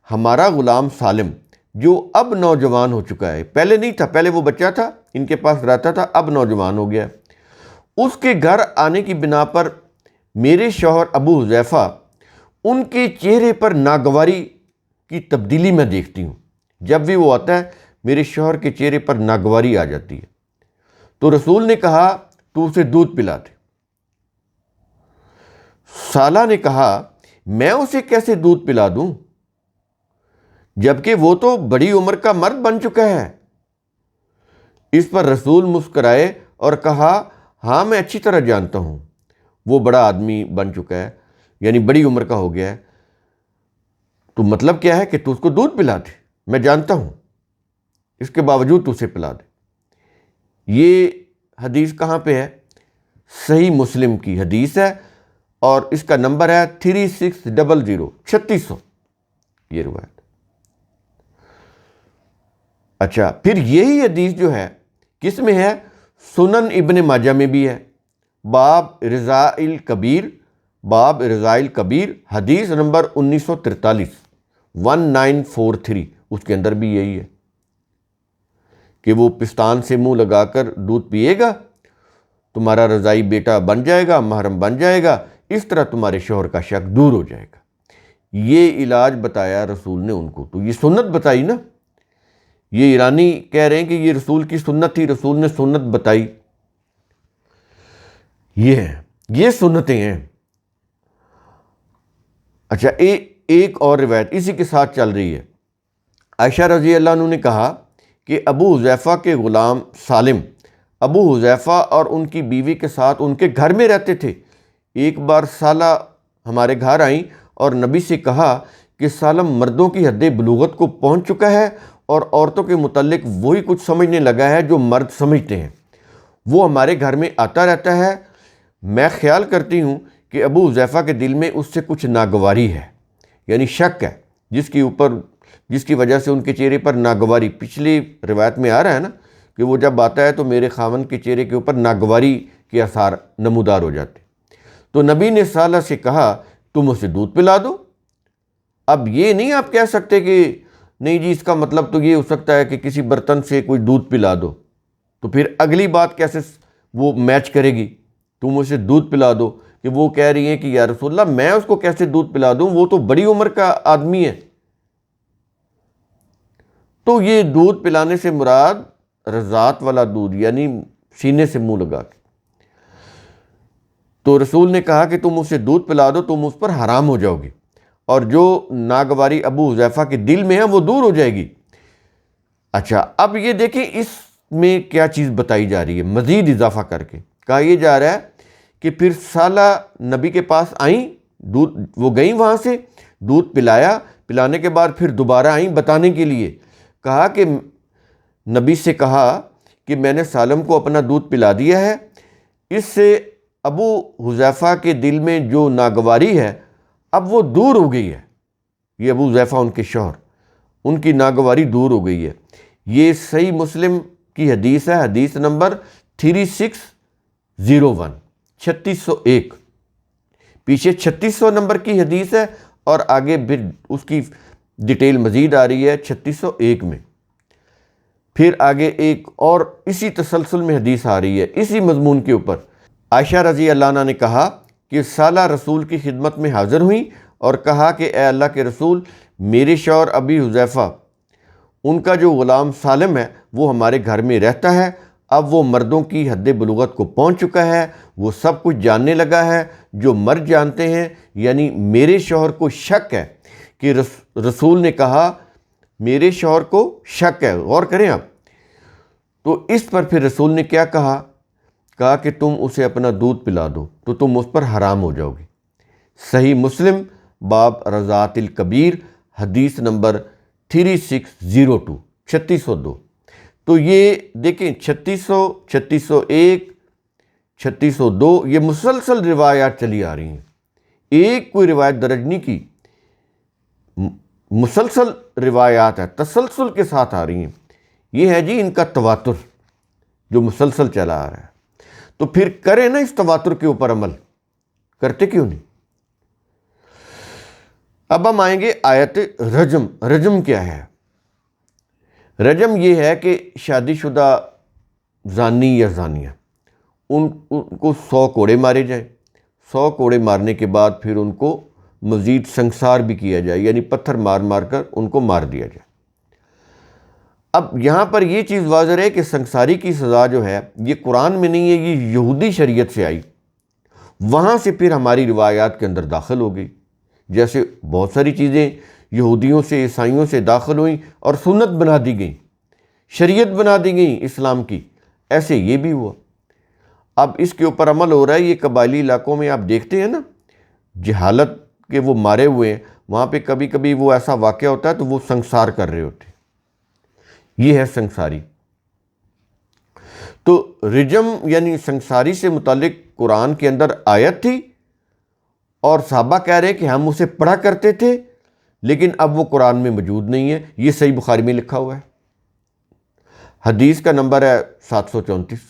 ہمارا غلام سالم جو اب نوجوان ہو چکا ہے، پہلے نہیں تھا، پہلے وہ بچہ تھا، ان کے پاس رہتا تھا، اب نوجوان ہو گیا، اس کے گھر آنے کی بنا پر میرے شوہر ابو حذیفہ، ان کے چہرے پر ناگواری کی تبدیلی میں دیکھتی ہوں، جب بھی وہ آتا ہے میرے شوہر کے چہرے پر ناگواری آ جاتی ہے۔ تو رسول نے کہا تو اسے دودھ پلا دے۔ سالہ نے کہا میں اسے کیسے دودھ پلا دوں جبکہ وہ تو بڑی عمر کا مرد بن چکا ہے؟ اس پر رسول مسکرائے اور کہا، ہاں میں اچھی طرح جانتا ہوں، وہ بڑا آدمی بن چکا ہے، یعنی بڑی عمر کا ہو گیا ہے، تو مطلب کیا ہے کہ تو اس کو دودھ پلا دے، میں جانتا ہوں، اس کے باوجود تو اسے پلا دے۔ یہ حدیث کہاں پہ ہے؟ صحیح مسلم کی حدیث ہے، اور اس کا نمبر ہے 3600 3600، یہ روایت۔ اچھا، پھر یہی حدیث جو ہے کس میں ہے؟ سنن ابن ماجہ میں بھی ہے، باب رضائل کبیر، باب رضائل کبیر، حدیث نمبر 1943 1943، اس کے اندر بھی یہی ہے کہ وہ پستان سے منہ لگا کر دودھ پیے گا، تمہارا رضائی بیٹا بن جائے گا، محرم بن جائے گا، اس طرح تمہارے شوہر کا شک دور ہو جائے گا۔ یہ علاج بتایا رسول نے ان کو، تو یہ سنت بتائی نا۔ یہ ایرانی کہہ رہے ہیں کہ یہ رسول کی سنت تھی، رسول نے سنت بتائی، یہ سنتیں ہیں۔ اچھا، ایک اور روایت اسی کے ساتھ چل رہی ہے۔ عائشہ رضی اللہ عنہ نے کہا کہ ابو حذیفہ کے غلام سالم، ابو حذیفہ اور ان کی بیوی کے ساتھ ان کے گھر میں رہتے تھے۔ ایک بار سالہ ہمارے گھر آئیں اور نبی سے کہا کہ سالم مردوں کی حد بلوغت کو پہنچ چکا ہے اور عورتوں کے متعلق وہی کچھ سمجھنے لگا ہے جو مرد سمجھتے ہیں، وہ ہمارے گھر میں آتا رہتا ہے، میں خیال کرتی ہوں کہ ابو حذیفہ کے دل میں اس سے کچھ ناگواری ہے، یعنی شک ہے، جس کی وجہ سے ان کے چہرے پر ناگواری، پچھلی روایت میں آ رہا ہے نا کہ وہ جب آتا ہے تو میرے خاوند کے چہرے کے اوپر ناگواری کے آثار نمودار ہو جاتے، تو نبی نے سالہ سے کہا تم اسے دودھ پلا دو۔ اب یہ نہیں آپ کہہ سکتے کہ نہیں جی اس کا مطلب تو یہ ہو سکتا ہے کہ کسی برتن سے کوئی دودھ پلا دو، تو پھر اگلی بات کیسے وہ میچ کرے گی؟ تم اسے دودھ پلا دو، کہ وہ کہہ رہی ہیں کہ یا رسول اللہ میں اس کو کیسے دودھ پلا دوں، وہ تو بڑی عمر کا آدمی ہے۔ تو یہ دودھ پلانے سے مراد رضاعت والا دودھ، یعنی سینے سے منہ لگا کے۔ تو رسول نے کہا کہ تم اسے دودھ پلا دو، تم اس پر حرام ہو جاؤ گی، اور جو ناگواری ابو حذیفہ کے دل میں ہے وہ دور ہو جائے گی۔ اچھا، اب یہ دیکھیں اس میں کیا چیز بتائی جا رہی ہے، مزید اضافہ کر کے کہا یہ جا رہا ہے کہ پھر سالہ نبی کے پاس آئیں، وہ گئیں وہاں سے، دودھ پلایا، پلانے کے بعد پھر دوبارہ آئیں بتانے کے لیے۔ کہا کہ نبی سے کہا کہ میں نے سالم کو اپنا دودھ پلا دیا ہے، اس سے ابو حذیفہ کے دل میں جو ناگواری ہے اب وہ دور ہو گئی ہے۔ یہ ابو حذیفہ ان کے شوہر، ان کی ناگواری دور ہو گئی ہے۔ یہ صحیح مسلم کی حدیث ہے، حدیث نمبر 3601، 3601، پیچھے 3600 نمبر کی حدیث ہے اور آگے پھر اس کی ڈیٹیل مزید آ رہی ہے 3601 میں۔ پھر آگے ایک اور اسی تسلسل میں حدیث آ رہی ہے اسی مضمون کے اوپر۔ عائشہ رضی اللہ عنہ نے کہا کہ سالہ رسول کی خدمت میں حاضر ہوئیں اور کہا کہ اے اللہ کے رسول، میرے شوہر ابی حذیفہ، ان کا جو غلام سالم ہے وہ ہمارے گھر میں رہتا ہے، اب وہ مردوں کی حد بلوغت کو پہنچ چکا ہے، وہ سب کچھ جاننے لگا ہے جو مرد جانتے ہیں۔ یعنی میرے شوہر کو شک ہے کہ رسول نے کہا میرے شوہر کو شک ہے، غور کریں آپ۔ تو اس پر پھر رسول نے کیا کہا کہ تم اسے اپنا دودھ پلا دو تو تم اس پر حرام ہو جاؤ گے۔ صحیح مسلم باب رضاعت الکبیر، حدیث نمبر 3602، 3602۔ تو یہ دیکھیں 3600، 3601، 3602 یہ مسلسل روایات چلی آ رہی ہیں، ایک کوئی روایت درج نہیں کی، مسلسل روایات ہیں، تسلسل کے ساتھ آ رہی ہیں۔ یہ ہے جی ان کا تواتر جو مسلسل چلا آ رہا ہے۔ تو پھر کریں نا اس تواتر کے اوپر عمل، کرتے کیوں نہیں؟ اب ہم آئیں گے آیت رجم۔ رجم کیا ہے؟ رجم یہ ہے کہ شادی شدہ زانی یا زانیہ ان کو 100 کوڑے مارے جائے، 100 کوڑے مارنے کے بعد پھر ان کو مزید سنسار بھی کیا جائے، یعنی پتھر مار مار کر ان کو مار دیا جائے۔ اب یہاں پر یہ چیز واضح ہے کہ سنساری کی سزا جو ہے یہ قرآن میں نہیں ہے، یہ یہودی شریعت سے آئی، وہاں سے پھر ہماری روایات کے اندر داخل ہو گئی۔ جیسے بہت ساری چیزیں یہودیوں سے، عیسائیوں سے داخل ہوئیں اور سنت بنا دی گئیں، شریعت بنا دی گئیں اسلام کی، ایسے یہ بھی ہوا۔ اب اس کے اوپر عمل ہو رہا ہے۔ یہ قبائلی علاقوں میں آپ دیکھتے ہیں نا، جہالت کے وہ مارے ہوئے ہیں، وہاں پہ کبھی کبھی وہ ایسا واقعہ ہوتا ہے تو وہ سنسار کر رہے ہوتے ہیں، یہ ہے سنساری۔ تو رجم یعنی سنساری سے متعلق قرآن کے اندر آیت تھی، اور صحابہ کہہ رہے ہیں کہ ہم اسے پڑھا کرتے تھے، لیکن اب وہ قرآن میں موجود نہیں ہے۔ یہ صحیح بخاری میں لکھا ہوا ہے، حدیث کا نمبر ہے 734،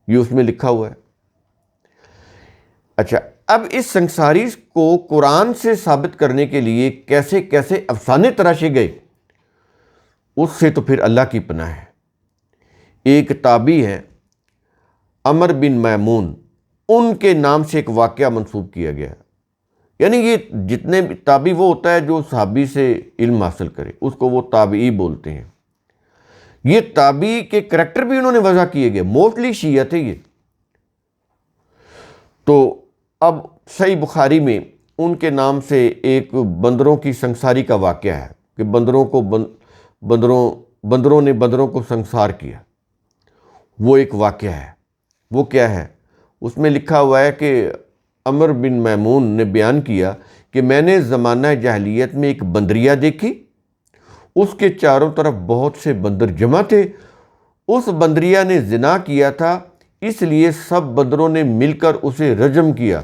یہ اس میں لکھا ہوا ہے۔ اچھا، اب اس سنساری کو قرآن سے ثابت کرنے کے لیے کیسے کیسے افسانے تراشے گئے، اس سے تو پھر اللہ کی پناہ ہے۔ ایک تابعی ہے عمر بن میمون، ان کے نام سے ایک واقعہ منسوب کیا گیا ہے۔ یعنی یہ جتنے بھی تابعی، وہ ہوتا ہے جو صحابی سے علم حاصل کرے، اس کو وہ تابعی بولتے ہیں۔ یہ تابعی کے کریکٹر بھی انہوں نے وضع کیے گئے، موسٹلی شیعہ تھے یہ۔ تو اب صحیح بخاری میں ان کے نام سے ایک بندروں کی سنساری کا واقعہ ہے کہ بندروں نے بندروں کو سنسار کیا، وہ ایک واقعہ ہے۔ وہ کیا ہے؟ اس میں لکھا ہوا ہے کہ عمر بن میمون نے بیان کیا کہ میں نے زمانہ جاہلیت میں ایک بندریا دیکھی، اس کے چاروں طرف بہت سے بندر جمع تھے، اس بندریا نے زنا کیا تھا، اس لیے سب بندروں نے مل کر اسے رجم کیا،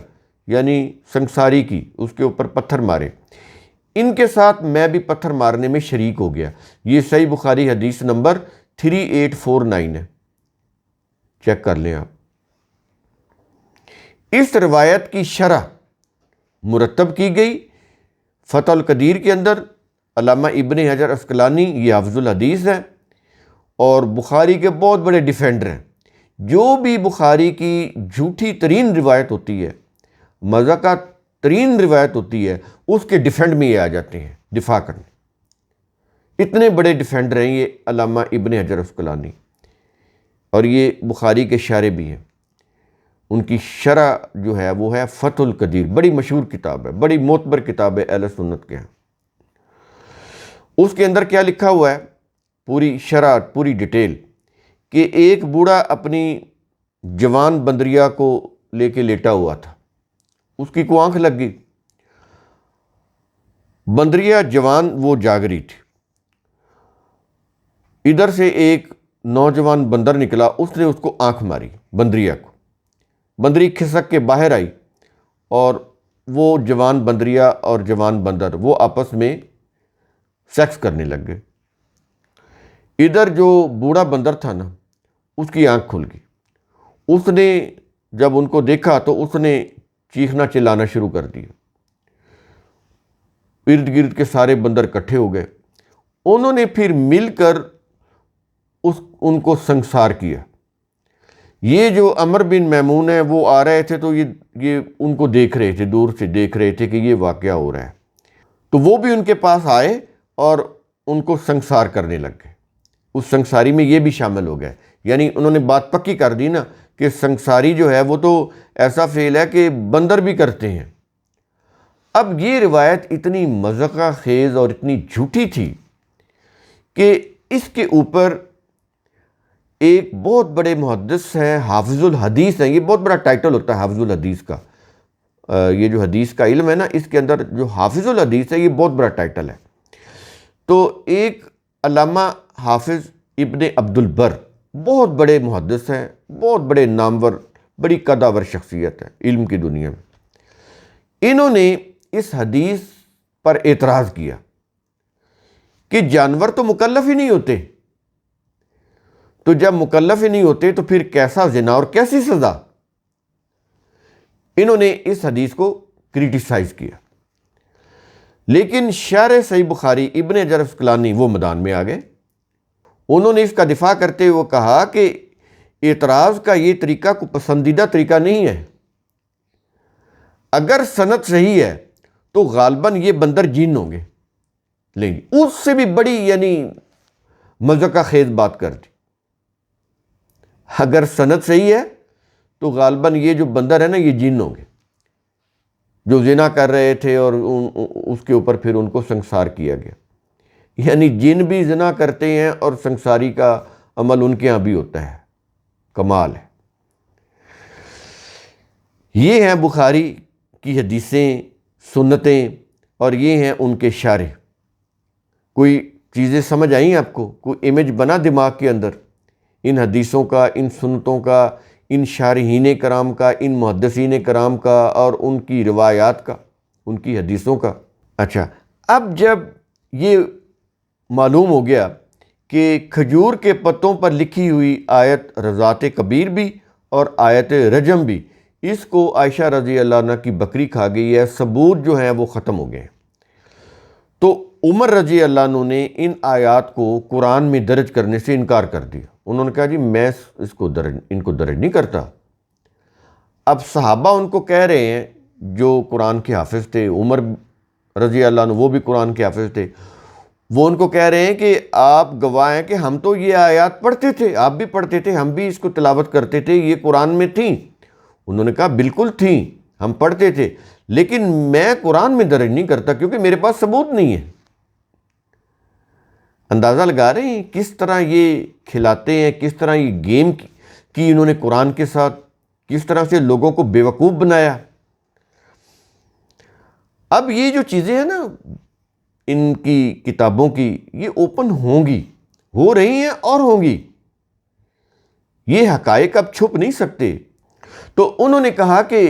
یعنی سنساری کی، اس کے اوپر پتھر مارے۔ ان کے ساتھ میں بھی پتھر مارنے میں شریک ہو گیا۔ یہ صحیح بخاری حدیث نمبر 3849 ہے، چیک کر لیں آپ۔ اس روایت کی شرح مرتب کی گئی فتح القدیر کے اندر۔ علامہ ابن حجر عسقلانی یہ حافظ الحدیث ہیں اور بخاری کے بہت بڑے ڈیفینڈر ہیں۔ جو بھی بخاری کی جھوٹی ترین روایت ہوتی ہے، مضحکہ ترین روایت ہوتی ہے، اس کے ڈیفینڈ میں یہ آ جاتے ہیں دفاع کرنے۔ اتنے بڑے ڈیفینڈر ہیں یہ علامہ ابن حجر عسقلانی، اور یہ بخاری کے شارح بھی ہیں۔ ان کی شرح جو ہے وہ ہے فتح القدیر، بڑی مشہور کتاب ہے، بڑی معتبر کتاب ہے اہل سنت کے ہیں۔ اس کے اندر کیا لکھا ہوا ہے، پوری شرح، پوری ڈیٹیل، کہ ایک بوڑھا اپنی جوان بندریا کو لے کے لیٹا ہوا تھا، اس کی کو آنکھ لگ گئی، بندریا جوان وہ جاگ رہی تھی، ادھر سے ایک نوجوان بندر نکلا، اس نے اس کو آنکھ ماری بندریا کو، بندری کھسک کے باہر آئی اور وہ جوان بندریا اور جوان بندر وہ آپس میں سیکس کرنے لگ گئے۔ ادھر جو بوڑھا بندر تھا نا، اس کی آنکھ کھل گئی، اس نے جب ان کو دیکھا تو اس نے چیخنا چلانا شروع کر دیا، ارد گرد کے سارے بندر اکٹھے ہو گئے، انہوں نے پھر مل کر ان کو سنسار کیا۔ یہ جو عمر بن میمون ہے وہ آ رہے تھے تو یہ ان کو دیکھ رہے تھے، دور سے دیکھ رہے تھے کہ یہ واقعہ ہو رہا ہے، تو وہ بھی ان کے پاس آئے اور ان کو سنسار کرنے لگ گئے۔ اس سنساری میں یہ بھی شامل ہو گئے، یعنی انہوں نے بات پکی کر دی نا کہ سنساری جو ہے وہ تو ایسا فعل ہے کہ بندر بھی کرتے ہیں۔ اب یہ روایت اتنی مضحکہ خیز اور اتنی جھوٹی تھی کہ اس کے اوپر ایک بہت بڑے محدث ہیں، حافظ الحدیث ہیں، یہ بہت بڑا ٹائٹل ہوتا ہے حافظ الحدیث کا، یہ جو حدیث کا علم ہے نا، اس کے اندر جو حافظ الحدیث ہے یہ بہت بڑا ٹائٹل ہے۔ تو ایک علامہ حافظ ابن عبد البر بہت بڑے محدث ہیں، بہت بڑے نامور، بڑی قداور شخصیت ہے علم کی دنیا میں۔ انہوں نے اس حدیث پر اعتراض کیا کہ جانور تو مکلف ہی نہیں ہوتے، تو جب مکلف ہی نہیں ہوتے تو پھر کیسا زنا اور کیسی سزا؟ انہوں نے اس حدیث کو کریٹیسائز کیا، لیکن شارح صحیح بخاری ابن حجر عسقلانی وہ میدان میں آ گئے۔ انہوں نے اس کا دفاع کرتے ہوئے کہا کہ اعتراض کا یہ طریقہ کوئی پسندیدہ طریقہ نہیں ہے، اگر سند صحیح ہے تو غالباً یہ بندر جن ہوں گے، لیکن اس سے بھی بڑی یعنی مضحکہ خیز بات کر دی، اگر سند صحیح ہے تو غالباً یہ جو بندر ہے نا یہ جن ہوں گے جو زنا کر رہے تھے، اور اس کے اوپر پھر ان کو سنسار کیا گیا۔ یعنی جن بھی زنا کرتے ہیں اور سنساری کا عمل ان کے ہاں بھی ہوتا ہے، کمال ہے۔ یہ ہیں بخاری کی حدیثیں، سنتیں، اور یہ ہیں ان کے شارح۔ کوئی چیزیں سمجھ آئیں آپ کو؟ کوئی امیج بنا دماغ کے اندر ان حدیثوں کا، ان سنتوں کا، ان شارحین کرام کا، ان محدثین کرام کا، اور ان کی روایات کا، ان کی حدیثوں کا؟ اچھا، اب جب یہ معلوم ہو گیا کہ کھجور کے پتوں پر لکھی ہوئی آیت رضاعت کبیر بھی اور آیت رجم بھی اس کو عائشہ رضی اللہ عنہ کی بکری کھا گئی ہے، ثبوت جو ہیں وہ ختم ہو گئے ہیں، تو عمر رضی اللہ عنہ نے ان آیات کو قرآن میں درج کرنے سے انکار کر دیا۔ انہوں نے کہا جی میں ان کو درج نہیں کرتا۔ اب صحابہ ان کو کہہ رہے ہیں جو قرآن کے حافظ تھے، عمر رضی اللہ عنہ وہ بھی قرآن کے حافظ تھے، وہ ان کو کہہ رہے ہیں کہ آپ گواہ ہیں کہ ہم تو یہ آیات پڑھتے تھے، آپ بھی پڑھتے تھے، ہم بھی اس کو تلاوت کرتے تھے، یہ قرآن میں تھیں۔ انہوں نے کہا بالکل تھیں، ہم پڑھتے تھے، لیکن میں قرآن میں درج نہیں کرتا کیونکہ میرے پاس ثبوت نہیں ہے۔ اندازہ لگا رہے ہیں کس طرح یہ کھلاتے ہیں، کس طرح یہ گیم کی انہوں نے قرآن کے ساتھ، کس طرح سے لوگوں کو بیوقوف بنایا۔ اب یہ جو چیزیں ہیں نا ان کی کتابوں کی، یہ اوپن ہوں گی، ہو رہی ہیں اور ہوں گی، یہ حقائق اب چھپ نہیں سکتے۔ تو انہوں نے کہا کہ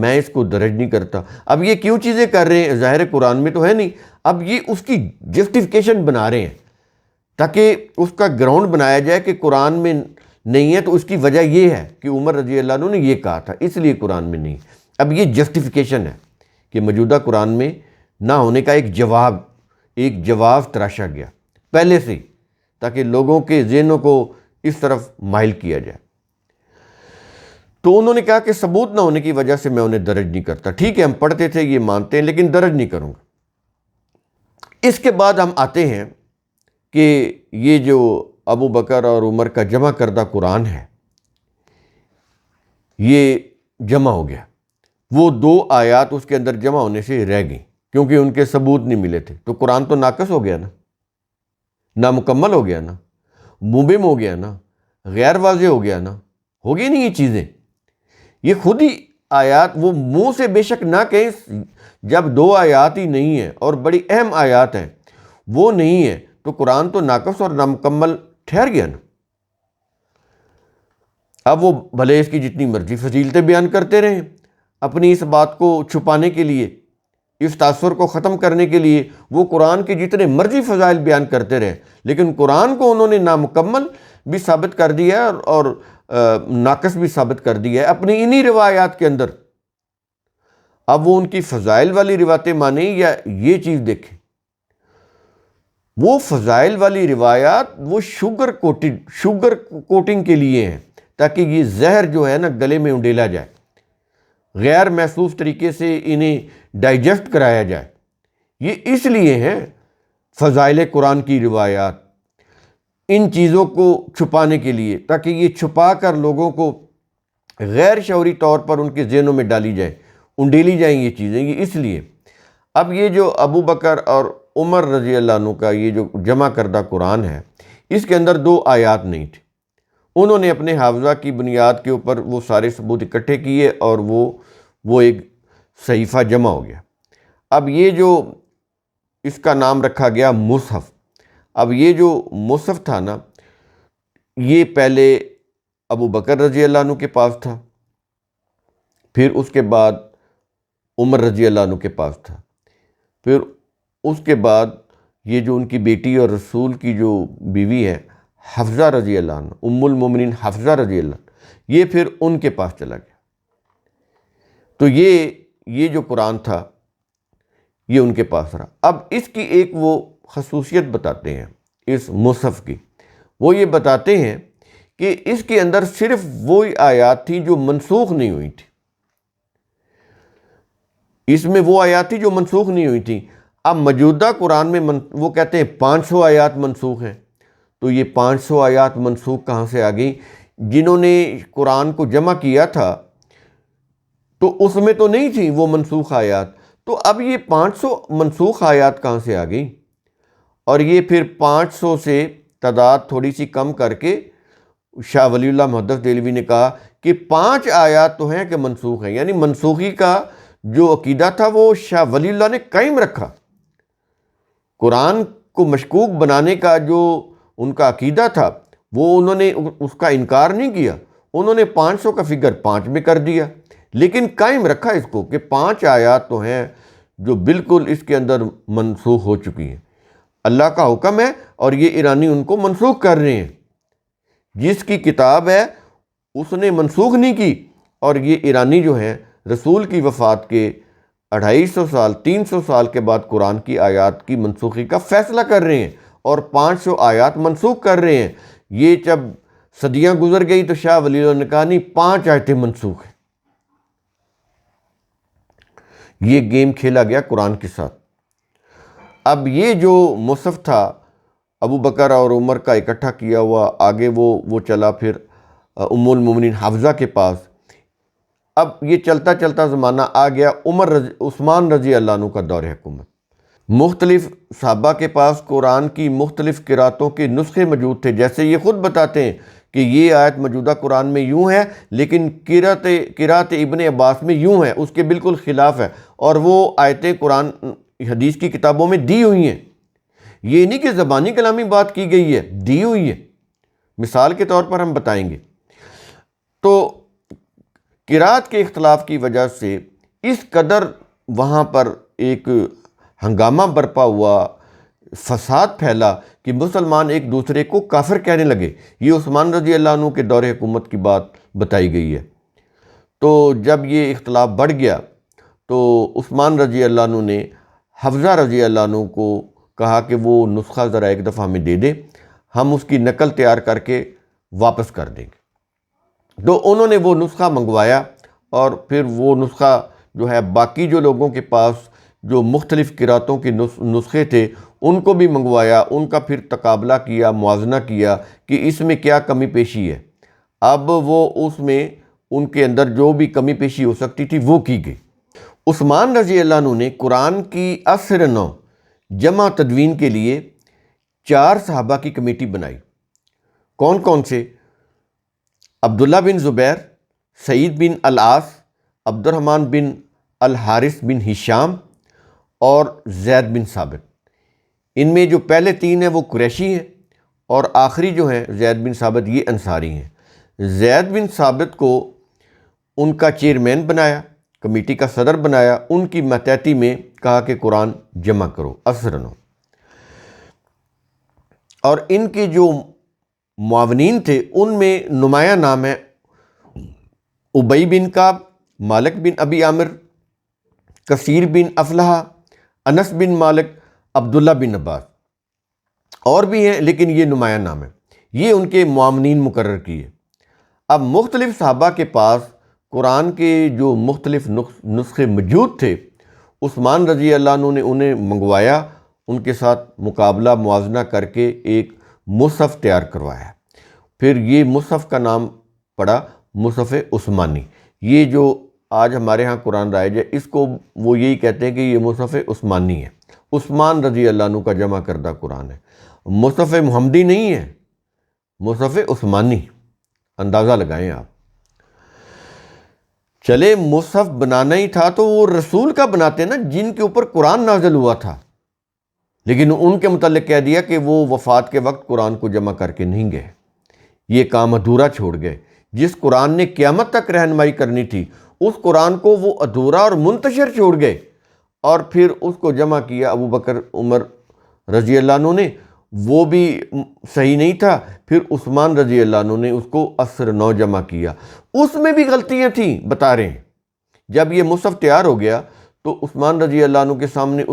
میں اس کو درج نہیں کرتا۔ اب یہ کیوں چیزیں کر رہے ہیں؟ ظاہر قرآن میں تو ہے نہیں، اب یہ اس کی جسٹیفیکیشن بنا رہے ہیں تاکہ اس کا گراؤنڈ بنایا جائے کہ قرآن میں نہیں ہے تو اس کی وجہ یہ ہے کہ عمر رضی اللہ عنہ نے یہ کہا تھا، اس لیے قرآن میں نہیں۔ اب یہ جسٹیفیکیشن ہے کہ موجودہ قرآن میں نہ ہونے کا ایک جواب تراشا گیا پہلے سے، تاکہ لوگوں کے ذہنوں کو اس طرف مائل کیا جائے۔ تو انہوں نے کہا کہ ثبوت نہ ہونے کی وجہ سے میں انہیں درج نہیں کرتا۔ ٹھیک ہے، ہم پڑھتے تھے، یہ مانتے ہیں، لیکن درج نہیں کروں گا۔ اس کے بعد ہم آتے ہیں کہ یہ جو ابو بکر اور عمر کا جمع کردہ قرآن ہے، یہ جمع ہو گیا۔ وہ 2 آیات اس کے اندر جمع ہونے سے رہ گئیں کیونکہ ان کے ثبوت نہیں ملے تھے۔ تو قرآن تو ناقص ہو گیا نا، نامکمل ہو گیا نا، مبہم ہو گیا نا، غیر واضح ہو گیا نا، ہو گئی نہیں یہ چیزیں۔ یہ خود ہی آیات وہ منہ سے بے شک نہ کہیں، جب 2 آیات ہی نہیں ہیں اور بڑی اہم آیات ہیں وہ نہیں ہیں تو قرآن تو ناقص اور نامکمل ٹھہر گیا نا۔ اب وہ بھلے اس کی جتنی مرضی فضیلتیں بیان کرتے رہیں، اپنی اس بات کو چھپانے کے لیے، اس تاثر کو ختم کرنے کے لیے وہ قرآن کے جتنے مرضی فضائل بیان کرتے رہیں، لیکن قرآن کو انہوں نے نامکمل بھی ثابت کر دیا ہے اور ناقص بھی ثابت کر دیا ہے اپنی انہی روایات کے اندر۔ اب وہ ان کی فضائل والی روایتیں مانیں یا یہ چیز دیکھیں، وہ فضائل والی روایات وہ شوگر کوٹنگ کے لیے ہیں، تاکہ یہ زہر جو ہے نا گلے میں انڈیلا جائے، غیر محسوس طریقے سے انہیں ڈائجسٹ کرایا جائے۔ یہ اس لیے ہیں فضائل قرآن کی روایات، ان چیزوں کو چھپانے کے لیے، تاکہ یہ چھپا کر لوگوں کو غیر شعوری طور پر ان کے ذہنوں میں ڈالی جائیں، انڈیلی جائیں یہ چیزیں، یہ اس لیے۔ اب یہ جو ابو بکر اور عمر رضی اللہ عنہ کا یہ جو جمع کردہ قرآن ہے، اس کے اندر 2 آیات نہیں تھی۔ انہوں نے اپنے حافظہ کی بنیاد کے اوپر وہ سارے ثبوت اکٹھے کیے اور وہ ایک صحیفہ جمع ہو گیا۔ اب یہ جو اس کا نام رکھا گیا مصحف۔ اب یہ جو مصحف تھا نا، یہ پہلے ابو بکر رضی اللہ عنہ کے پاس تھا، پھر اس کے بعد عمر رضی اللہ عنہ کے پاس تھا، پھر اس کے بعد یہ جو ان کی بیٹی اور رسول کی جو بیوی ہے حفصہ رضی اللہ عنہ، ام المومنین حفصہ رضی اللہ عنہ، یہ پھر ان کے پاس چلا گیا۔ تو یہ جو قرآن تھا یہ ان کے پاس رہا۔ اب اس کی ایک وہ خصوصیت بتاتے ہیں اس مصحف کی، وہ یہ بتاتے ہیں کہ اس کے اندر صرف وہی آیات تھی جو منسوخ نہیں ہوئی تھی۔ اس میں وہ آیات تھی جو منسوخ نہیں ہوئی تھیں۔ اب موجودہ قرآن میں وہ کہتے ہیں 500 آیات منسوخ ہیں، تو یہ 500 آیات منسوخ کہاں سے آ گئیں؟ جنہوں نے قرآن کو جمع کیا تھا تو اس میں تو نہیں تھیں وہ منسوخ آیات، تو اب یہ 500 منسوخ آیات کہاں سے آ گئیں؟ اور یہ پھر 500 سے تعداد تھوڑی سی کم کر کے شاہ ولی اللہ محدث دہلوی نے کہا کہ 5 آیات تو ہیں کہ منسوخ ہیں، یعنی منسوخی کا جو عقیدہ تھا وہ شاہ ولی اللہ نے قائم رکھا۔ قرآن کو مشکوک بنانے کا جو ان کا عقیدہ تھا وہ انہوں نے اس کا انکار نہیں کیا، انہوں نے 500 کا فگر 5 میں کر دیا، لیکن قائم رکھا اس کو کہ 5 آیات تو ہیں جو بالکل اس کے اندر منسوخ ہو چکی ہیں۔ اللہ کا حکم ہے اور یہ ایرانی ان کو منسوخ کر رہے ہیں۔ جس کی کتاب ہے اس نے منسوخ نہیں کی، اور یہ ایرانی جو ہیں رسول کی وفات کے 250 سال 300 سال کے بعد قرآن کی آیات کی منسوخی کا فیصلہ کر رہے ہیں اور 500 آیات منسوخ کر رہے ہیں۔ یہ جب صدیاں گزر گئی تو شاہ ولی اللہ نے کہا نہیں 5 آیتیں منسوخ ہیں۔ یہ گیم کھیلا گیا قرآن کے ساتھ۔ اب یہ جو مصحف تھا ابو بکر اور عمر کا اکٹھا کیا ہوا، آگے وہ چلا پھر ام المومنین حفصہ کے پاس۔ اب یہ چلتا چلتا زمانہ آ گیا عثمان رضی اللہ عنہ کا دور حکومت۔ مختلف صحابہ کے پاس قرآن کی مختلف قراتوں کے نسخے موجود تھے، جیسے یہ خود بتاتے ہیں کہ یہ آیت موجودہ قرآن میں یوں ہے لیکن قرات ابن عباس میں یوں ہے، اس کے بالکل خلاف ہے، اور وہ آیتیں قرآن حدیث کی کتابوں میں دی ہوئی ہیں۔ یہ نہیں کہ زبانی کلامی بات کی گئی ہے، دی ہوئی ہے۔ مثال کے طور پر ہم بتائیں گے تو قرات کے اختلاف کی وجہ سے اس قدر وہاں پر ایک ہنگامہ برپا ہوا، فساد پھیلا کہ مسلمان ایک دوسرے کو کافر کہنے لگے۔ یہ عثمان رضی اللہ عنہ کے دور حکومت کی بات بتائی گئی ہے۔ تو جب یہ اختلاف بڑھ گیا تو عثمان رضی اللہ عنہ نے حفصہ رضی اللہ عنہ کو کہا کہ وہ نسخہ ذرا ایک دفعہ ہمیں دے دے، ہم اس کی نقل تیار کر کے واپس کر دیں گے۔ تو انہوں نے وہ نسخہ منگوایا، اور پھر وہ نسخہ جو ہے باقی جو لوگوں کے پاس جو مختلف قراتوں کے نسخے تھے ان کو بھی منگوایا، ان کا پھر تقابلہ کیا، موازنہ کیا کہ اس میں کیا کمی پیشی ہے۔ اب وہ اس میں ان کے اندر جو بھی کمی پیشی ہو سکتی تھی وہ کی گئی۔ عثمان رضی اللہ عنہ نے قرآن کی اثر نو جمع تدوین کے لیے 4 صحابہ کی کمیٹی بنائی۔ کون کون سے؟ عبداللہ بن زبیر، سعید بن العاص، عبد الرحمن بن الحارث بن ہشام اور زید بن ثابت۔ ان میں جو پہلے 3 ہیں وہ قریشی ہیں، اور آخری جو ہیں زید بن ثابت یہ انصاری ہیں۔ زید بن ثابت کو ان کا چیئرمین بنایا، کمیٹی کا صدر بنایا، ان کی ماتحتی میں کہا کہ قرآن جمع کرو اثرنو۔ اور ان کے جو معاونین تھے ان میں نمایاں نام ہے ابی بن کعب، مالک بن ابی عامر، کثیر بن افلح، انس بن مالک، عبداللہ بن عباس، اور بھی ہیں لیکن یہ نمایاں نام ہے۔ یہ ان کے معاونین مقرر کیے۔ اب مختلف صحابہ کے پاس قرآن کے جو مختلف نسخے موجود تھے، عثمان رضی اللہ عنہ نے انہیں منگوایا، ان کے ساتھ مقابلہ موازنہ کر کے ایک مصحف تیار کروایا۔ پھر یہ مصحف کا نام پڑا مصحف عثمانی۔ یہ جو آج ہمارے ہاں قرآن رائج ہے، اس کو وہ یہی کہتے ہیں کہ یہ مصحف عثمانی ہے، عثمان رضی اللہ عنہ کا جمع کردہ قرآن ہے، مصحف محمدی نہیں ہے، مصحف عثمانی۔ اندازہ لگائیں آپ۔ چلے مصحف بنانا ہی تھا تو وہ رسول کا بناتے نا جن کے اوپر قرآن نازل ہوا تھا، لیکن ان کے متعلق کہہ دیا کہ وہ وفات کے وقت قرآن کو جمع کر کے نہیں گئے، یہ کام ادھورا چھوڑ گئے۔ جس قرآن نے قیامت تک رہنمائی کرنی تھی اس قرآن کو وہ ادھورا اور منتشر چھوڑ گئے، اور پھر اس کو جمع کیا ابو بکر عمر رضی اللہ عنہ نے، وہ بھی صحیح نہیں تھا۔ پھر عثمان رضی اللہ عنہ نے اس کو اثر نو جمع کیا، اس میں بھی غلطیاں تھیں بتا رہے ہیں۔ جب یہ مصحف تیار ہو گیا تو عثمان رضی اللہ عنہ کے سامنے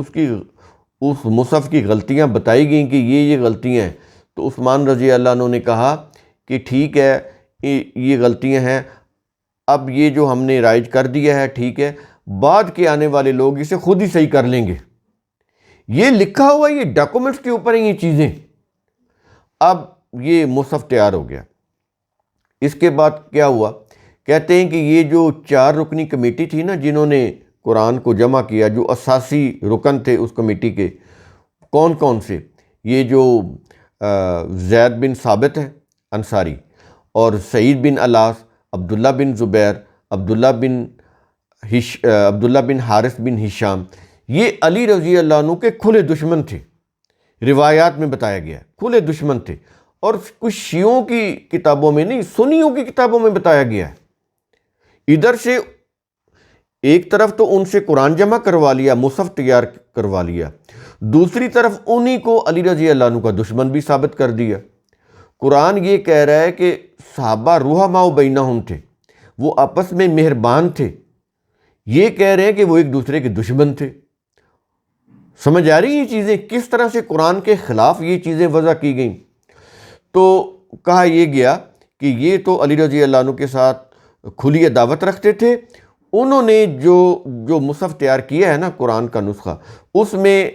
اس مصحف کی غلطیاں بتائی گئیں کہ یہ غلطیاں ہیں، تو عثمان رضی اللہ عنہ نے کہا کہ ٹھیک ہے یہ غلطیاں ہیں، اب یہ جو ہم نے رائج کر دیا ہے ٹھیک ہے، بعد کے آنے والے لوگ اسے خود ہی صحیح کر لیں گے۔ یہ لکھا ہوا یہ ڈاکومنٹس کے اوپر ہیں یہ چیزیں۔ اب یہ مصحف تیار ہو گیا۔ اس کے بعد کیا ہوا؟ کہتے ہیں کہ یہ جو 4 رکنی کمیٹی تھی نا جنہوں نے قرآن کو جمع کیا، جو اساسی رکن تھے اس کمیٹی کے، کون کون سے؟ یہ جو زید بن ثابت ہے انصاری، اور سعید بن العاص، عبداللہ بن زبیر، عبداللہ بن حارث بن ہشام، یہ علی رضی اللہ عنہ کے کھلے دشمن تھے۔ روایات میں بتایا گیا کھلے دشمن تھے، اور کچھ شیعوں کی کتابوں میں نہیں، سنیوں کی کتابوں میں بتایا گیا ہے۔ ادھر سے ایک طرف تو ان سے قرآن جمع کروا لیا، مصحف تیار کروا لیا، دوسری طرف انہی کو علی رضی اللہ عنہ کا دشمن بھی ثابت کر دیا۔ قرآن یہ کہہ رہا ہے کہ صحابہ رحماء بینہم تھے، وہ آپس میں مہربان تھے، یہ کہہ رہے ہیں کہ وہ ایک دوسرے کے دشمن تھے۔ سمجھ آ رہی ہیں یہ چیزیں کس طرح سے قرآن کے خلاف یہ چیزیں وضع کی گئیں؟ تو کہا یہ گیا کہ یہ تو علی رضی اللہ عنہ کے ساتھ کھلی عداوت رکھتے تھے، انہوں نے جو مصحف تیار کیا ہے نا قرآن کا نسخہ، اس میں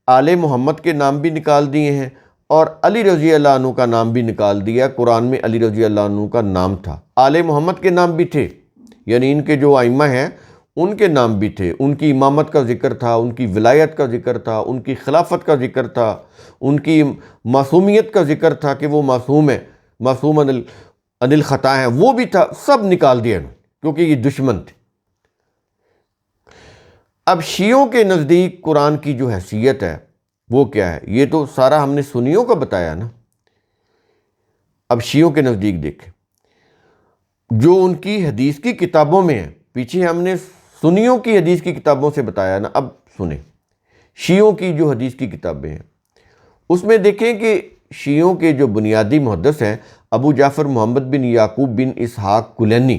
آل محمد کے نام بھی نکال دیے ہیں اور علی رضی اللہ عنہ کا نام بھی نکال دیا۔ قرآن میں علی رضی اللہ عنہ کا نام تھا، آل محمد کے نام بھی تھے، یعنی ان کے جو ائمہ ہیں ان کے نام بھی تھے، ان کی امامت کا ذکر تھا، ان کی ولایت کا ذکر تھا، ان کی خلافت کا ذکر تھا، ان کی معصومیت کا ذکر تھا کہ وہ معصوم ہے، معصوم عن الخطا ہیں، وہ بھی تھا، سب نکال دیا کیونکہ یہ دشمن تھے۔ اب شیعوں کے نزدیک قرآن کی جو حیثیت ہے وہ کیا ہے؟ یہ تو سارا ہم نے سنیوں کا بتایا نا۔ اب شیعوں کے نزدیک دیکھیں جو ان کی حدیث کی کتابوں میں ہے، پیچھے ہم نے سنیوں کی حدیث کی کتابوں سے بتایا نا، اب سنیں شیعوں کی جو حدیث کی کتابیں ہیں۔ اس میں دیکھیں کہ شیعوں کے جو بنیادی محدث ہیں ابو جعفر محمد بن یعقوب بن اسحاق کلینی،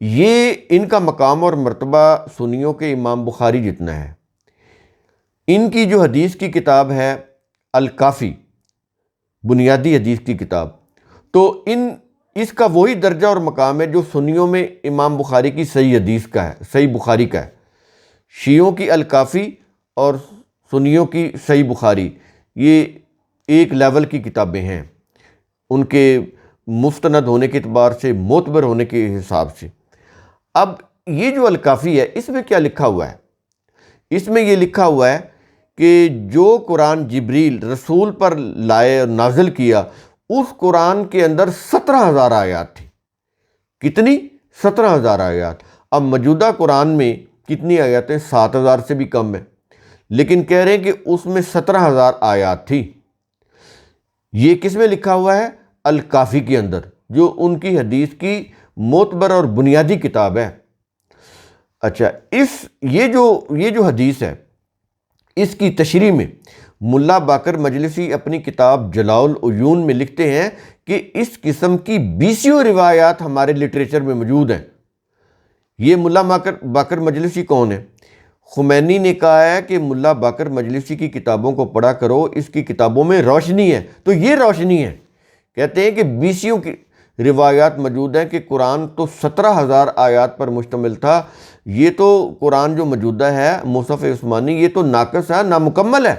یہ ان کا مقام اور مرتبہ سنیوں کے امام بخاری جتنا ہے۔ ان کی جو حدیث کی کتاب ہے الکافی، بنیادی حدیث کی کتاب، تو اس کا وہی درجہ اور مقام ہے جو سنیوں میں امام بخاری کی صحیح حدیث کا ہے، صحیح بخاری کا ہے۔ شیعوں کی الکافی اور سنیوں کی صحیح بخاری یہ ایک لیول کی کتابیں ہیں، ان کے مستند ہونے کے اعتبار سے، معتبر ہونے کے حساب سے۔ اب یہ جو الکافی ہے اس میں کیا لکھا ہوا ہے؟ اس میں یہ لکھا ہوا ہے کہ جو قرآن جبریل رسول پر لائے اور نازل کیا، اس قرآن کے اندر 17,000 آیات تھی۔ کتنی؟ 17,000 آیات۔ اب موجودہ قرآن میں کتنی آیاتیں؟ 7,000 سے بھی کم ہے، لیکن کہہ رہے ہیں کہ اس میں 17,000 آیات تھی۔ یہ کس میں لکھا ہوا ہے؟ الکافی کے اندر، جو ان کی حدیث کی معتبر اور بنیادی کتاب ہے۔ اچھا، یہ جو حدیث ہے اس کی تشریح میں ملا باقر مجلسی اپنی کتاب جلاء العیون میں لکھتے ہیں کہ اس قسم کی 20 روایات ہمارے لٹریچر میں موجود ہیں۔ یہ ملا باقر مجلسی کون ہے؟ خمینی نے کہا ہے کہ ملا باقر مجلسی کی کتابوں کو پڑھا کرو، اس کی کتابوں میں روشنی ہے۔ تو یہ روشنی ہے، کہتے ہیں کہ 20 کی روایات موجود ہیں کہ قرآن تو 17,000 آیات پر مشتمل تھا۔ یہ تو قرآن جو موجودہ ہے مصحف عثمانی، یہ تو ناقص ہے، نامکمل ہے،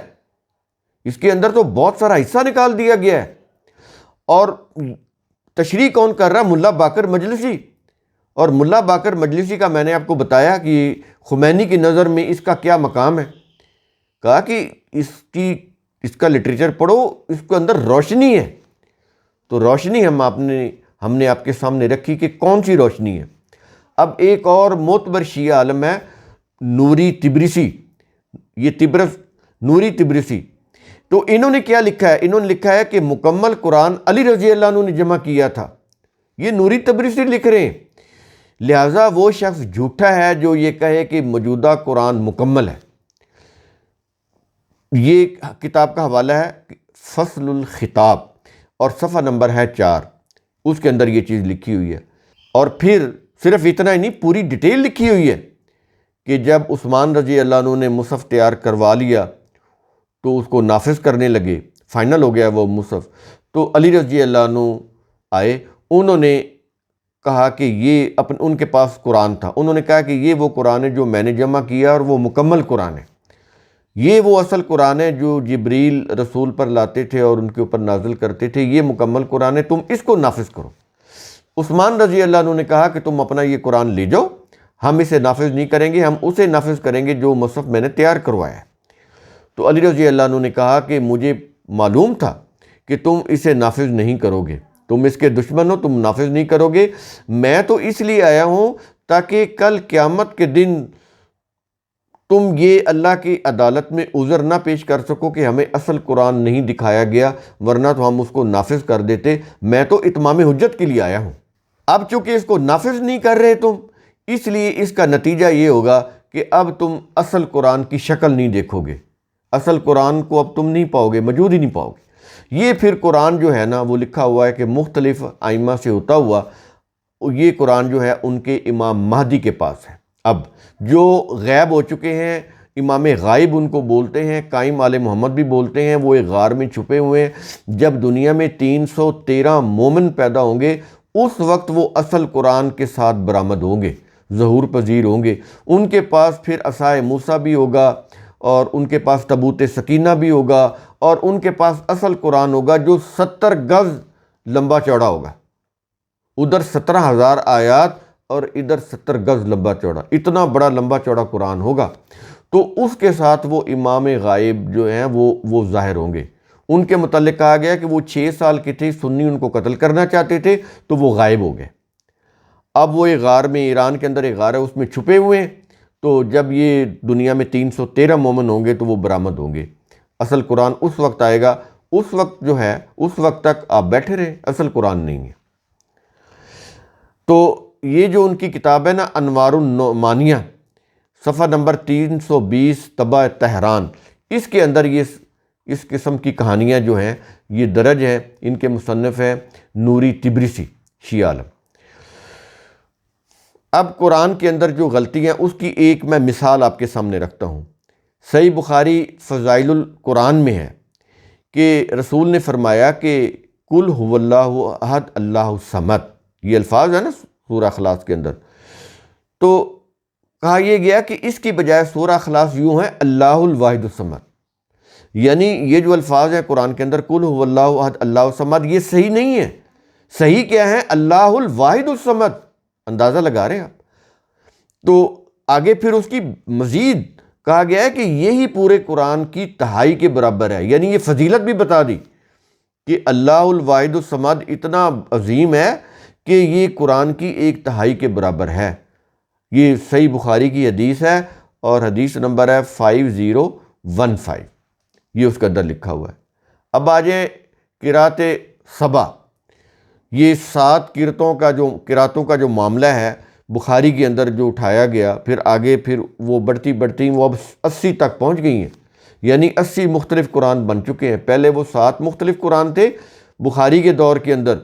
اس کے اندر تو بہت سارا حصہ نکال دیا گیا ہے۔ اور تشریح کون کر رہا ہے؟ ملا باقر مجلسی۔ اور ملا باقر مجلسی کا میں نے آپ کو بتایا کہ خمینی کی نظر میں اس کا کیا مقام ہے۔ کہا کہ اس کا لٹریچر پڑھو، اس کے اندر روشنی ہے۔ تو روشنی ہم نے آپ کے سامنے رکھی کہ کون سی روشنی ہے۔ اب ایک اور معتبر شیعہ عالم ہے نوری تبرسی، نوری تبرسی۔ تو انہوں نے کیا لکھا ہے؟ انہوں نے لکھا ہے کہ مکمل قرآن علی رضی اللہ عنہ نے جمع کیا تھا۔ یہ نوری تبرسی لکھ رہے ہیں۔ لہٰذا وہ شخص جھوٹا ہے جو یہ کہے کہ موجودہ قرآن مکمل ہے۔ یہ کتاب کا حوالہ ہے فصل الخطاب اور صفحہ نمبر ہے 4، اس کے اندر یہ چیز لکھی ہوئی ہے۔ اور پھر صرف اتنا ہی نہیں، پوری ڈیٹیل لکھی ہوئی ہے کہ جب عثمان رضی اللہ عنہ نے مصحف تیار کروا لیا تو اس کو نافذ کرنے لگے، فائنل ہو گیا وہ مصحف، تو علی رضی اللہ عنہ آئے، انہوں نے کہا کہ یہ ان کے پاس قرآن تھا، انہوں نے کہا کہ یہ وہ قرآن ہے جو میں نے جمع کیا اور وہ مکمل قرآن ہے، یہ وہ اصل قرآن ہے جو جبریل رسول پر لاتے تھے اور ان کے اوپر نازل کرتے تھے، یہ مکمل قرآن ہے، تم اس کو نافذ کرو۔ عثمان رضی اللہ عنہ نے کہا کہ تم اپنا یہ قرآن لے جاؤ، ہم اسے نافذ نہیں کریں گے، ہم اسے نافذ کریں گے جو مصحف میں نے تیار کروایا ہے۔ تو علی رضی اللہ عنہ نے کہا کہ مجھے معلوم تھا کہ تم اسے نافذ نہیں کرو گے، تم اس کے دشمن ہو، تم نافذ نہیں کرو گے، میں تو اس لیے آیا ہوں تاکہ کل قیامت کے دن تم یہ اللہ کی عدالت میں عذر نہ پیش کر سکو کہ ہمیں اصل قرآن نہیں دکھایا گیا، ورنہ تو ہم اس کو نافذ کر دیتے، میں تو اتمام حجت کے لیے آیا ہوں۔ اب چونکہ اس کو نافذ نہیں کر رہے تم، اس لیے اس کا نتیجہ یہ ہوگا کہ اب تم اصل قرآن کی شکل نہیں دیکھو گے، اصل قرآن کو اب تم نہیں پاؤ گے، موجود ہی نہیں پاؤ گے۔ یہ پھر قرآن جو ہے نا وہ لکھا ہوا ہے کہ مختلف ائمہ سے ہوتا ہوا یہ قرآن جو ہے ان کے امام مہدی کے پاس ہے۔ اب جو غائب ہو چکے ہیں، امام غائب ان کو بولتے ہیں، قائم آل محمد بھی بولتے ہیں، وہ ایک غار میں چھپے ہوئے ہیں۔ جب دنیا میں 313 مومن پیدا ہوں گے اس وقت وہ اصل قرآن کے ساتھ برآمد ہوں گے، ظہور پذیر ہوں گے۔ ان کے پاس پھر عصائے موسیٰ بھی ہوگا، اور ان کے پاس تابوت سکینہ بھی ہوگا، اور ان کے پاس اصل قرآن ہوگا جو 70 گز لمبا چوڑا ہوگا، ادھر 17,000 آیات اور ادھر 70 گز لمبا چوڑا، اتنا بڑا لمبا چوڑا قرآن ہوگا۔ تو اس کے ساتھ وہ امام غائب جو ہیں وہ ظاہر ہوں گے۔ ان کے متعلق کہا گیا کہ وہ 6 سال کے تھے، سنی ان کو قتل کرنا چاہتے تھے تو وہ غائب ہو گئے۔ اب وہ ایک غار میں، ایران کے اندر ایک غار ہے، اس میں چھپے ہوئے ہیں، تو جب یہ دنیا میں 313 مومن ہوں گے تو وہ برآمد ہوں گے۔ اصل قرآن اس وقت آئے گا، اس وقت جو ہے اس وقت تک آپ بیٹھے رہیں، اصل قرآن نہیں ہے۔ تو یہ جو ان کی کتاب ہے نا انوار النعمانیہ، صفحہ نمبر 320 طبع تہران، اس کے اندر اس قسم کی کہانیاں جو ہیں یہ درج ہیں. ان کے مصنف ہیں نوری طبرسی شیعہ عالم. اب قرآن کے اندر جو غلطی ہیں اس کی ایک میں مثال آپ کے سامنے رکھتا ہوں. صحیح بخاری فضائل القرآن میں ہے کہ رسول نے فرمایا کہ قل هو اللہ احد اللہ الصمد، یہ الفاظ ہے نا سورہ اخلاص کے اندر. تو کہا یہ گیا کہ اس کی بجائے سورہ اخلاص یوں ہے اللہ الواحد الصمد، یعنی یہ جو الفاظ ہیں قرآن کے اندر قل هو اللہ احد اللہ الصمد، یہ صحیح نہیں ہے. صحیح کیا ہے؟ اللہ الواحد الصمد. اندازہ لگا رہے ہیں آپ. تو آگے پھر اس کی مزید کہا گیا ہے کہ یہی پورے قرآن کی تہائی کے برابر ہے، یعنی یہ فضیلت بھی بتا دی کہ اللہ الواحد الصمد اتنا عظیم ہے کہ یہ قرآن کی ایک تہائی کے برابر ہے. یہ صحیح بخاری کی حدیث ہے اور حدیث نمبر ہے 5015، یہ اس کے اندر لکھا ہوا ہے. اب آ جائیں قرات سبع. یہ 7 قراتوں کا جو معاملہ ہے بخاری کے اندر جو اٹھایا گیا، پھر آگے پھر وہ بڑھتی وہ اب 80 تک پہنچ گئی ہیں، یعنی 80 مختلف قرآن بن چکے ہیں. پہلے وہ 7 مختلف قرآن تھے بخاری کے دور کے اندر،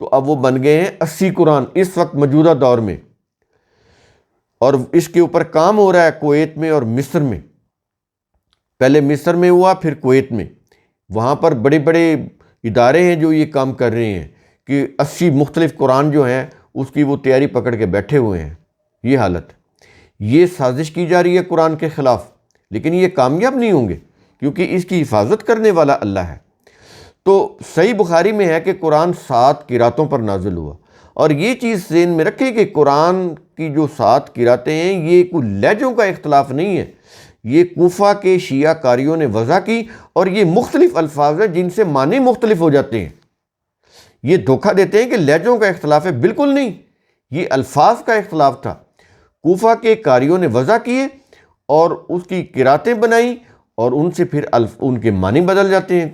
تو اب وہ بن گئے ہیں 80 قرآن اس وقت موجودہ دور میں. اور اس کے اوپر کام ہو رہا ہے کویت میں اور مصر میں. پہلے مصر میں ہوا، پھر کویت میں. وہاں پر بڑے بڑے ادارے ہیں جو یہ کام کر رہے ہیں کہ 80 مختلف قرآن جو ہیں اس کی وہ تیاری پکڑ کے بیٹھے ہوئے ہیں. یہ حالت، یہ سازش کی جا رہی ہے قرآن کے خلاف، لیکن یہ کامیاب نہیں ہوں گے کیونکہ اس کی حفاظت کرنے والا اللہ ہے. تو صحیح بخاری میں ہے کہ قرآن 7 قراتوں پر نازل ہوا. اور یہ چیز ذہن میں رکھیں کہ قرآن کی جو 7 قراتیں ہیں یہ کوئی لہجوں کا اختلاف نہیں ہے، یہ کوفہ کے شیعہ قاریوں نے وضع کی، اور یہ مختلف الفاظ ہیں جن سے معنی مختلف ہو جاتے ہیں. یہ دھوکہ دیتے ہیں کہ لہجوں کا اختلاف ہے، بالکل نہیں، یہ الفاظ کا اختلاف تھا. کوفہ کے قاریوں نے وضع کیے اور اس کی قراتیں بنائیں، اور ان سے پھر ان کے معنی بدل جاتے ہیں.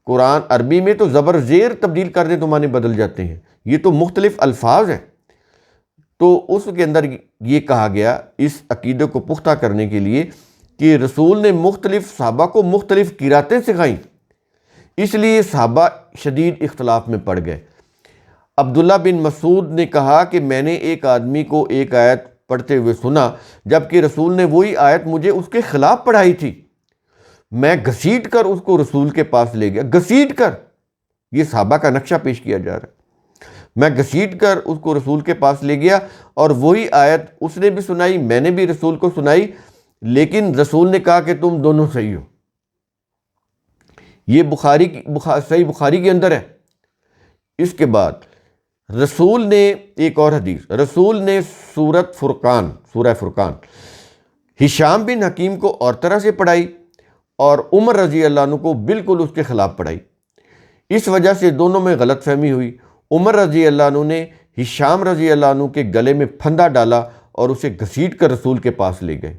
قرآن عربی میں تو زبر زیر تبدیل کر دیں تو معنی بدل جاتے ہیں. یہ تو مختلف الفاظ ہیں. تو اس کے اندر یہ کہا گیا اس عقیدے کو پختہ کرنے کے لیے کہ رسول نے مختلف صحابہ کو مختلف قراتیں سکھائیں، اس لیے صحابہ شدید اختلاف میں پڑ گئے. عبداللہ بن مسعود نے کہا کہ میں نے ایک آدمی کو ایک آیت پڑھتے ہوئے سنا، جبکہ رسول نے وہی آیت مجھے اس کے خلاف پڑھائی تھی. میں گھسیٹ کر اس کو رسول کے پاس لے گیا. گھسیٹ کر، یہ صحابہ کا نقشہ پیش کیا جا رہا ہے. میں گھسیٹ کر اس کو رسول کے پاس لے گیا اور وہی آیت اس نے بھی سنائی، میں نے بھی رسول کو سنائی، لیکن رسول نے کہا کہ تم دونوں صحیح ہو. یہ صحیح بخاری کے اندر ہے. اس کے بعد رسول نے ایک اور حدیث، رسول نے سورہ فرقان ہشام بن حکیم کو اور طرح سے پڑھائی اور عمر رضی اللہ عنہ کو بالکل اس کے خلاف پڑھائی. اس وجہ سے دونوں میں غلط فہمی ہوئی. عمر رضی اللہ عنہ نے ہشام رضی اللہ عنہ کے گلے میں پھندا ڈالا اور اسے گھسیٹ کر رسول کے پاس لے گئے.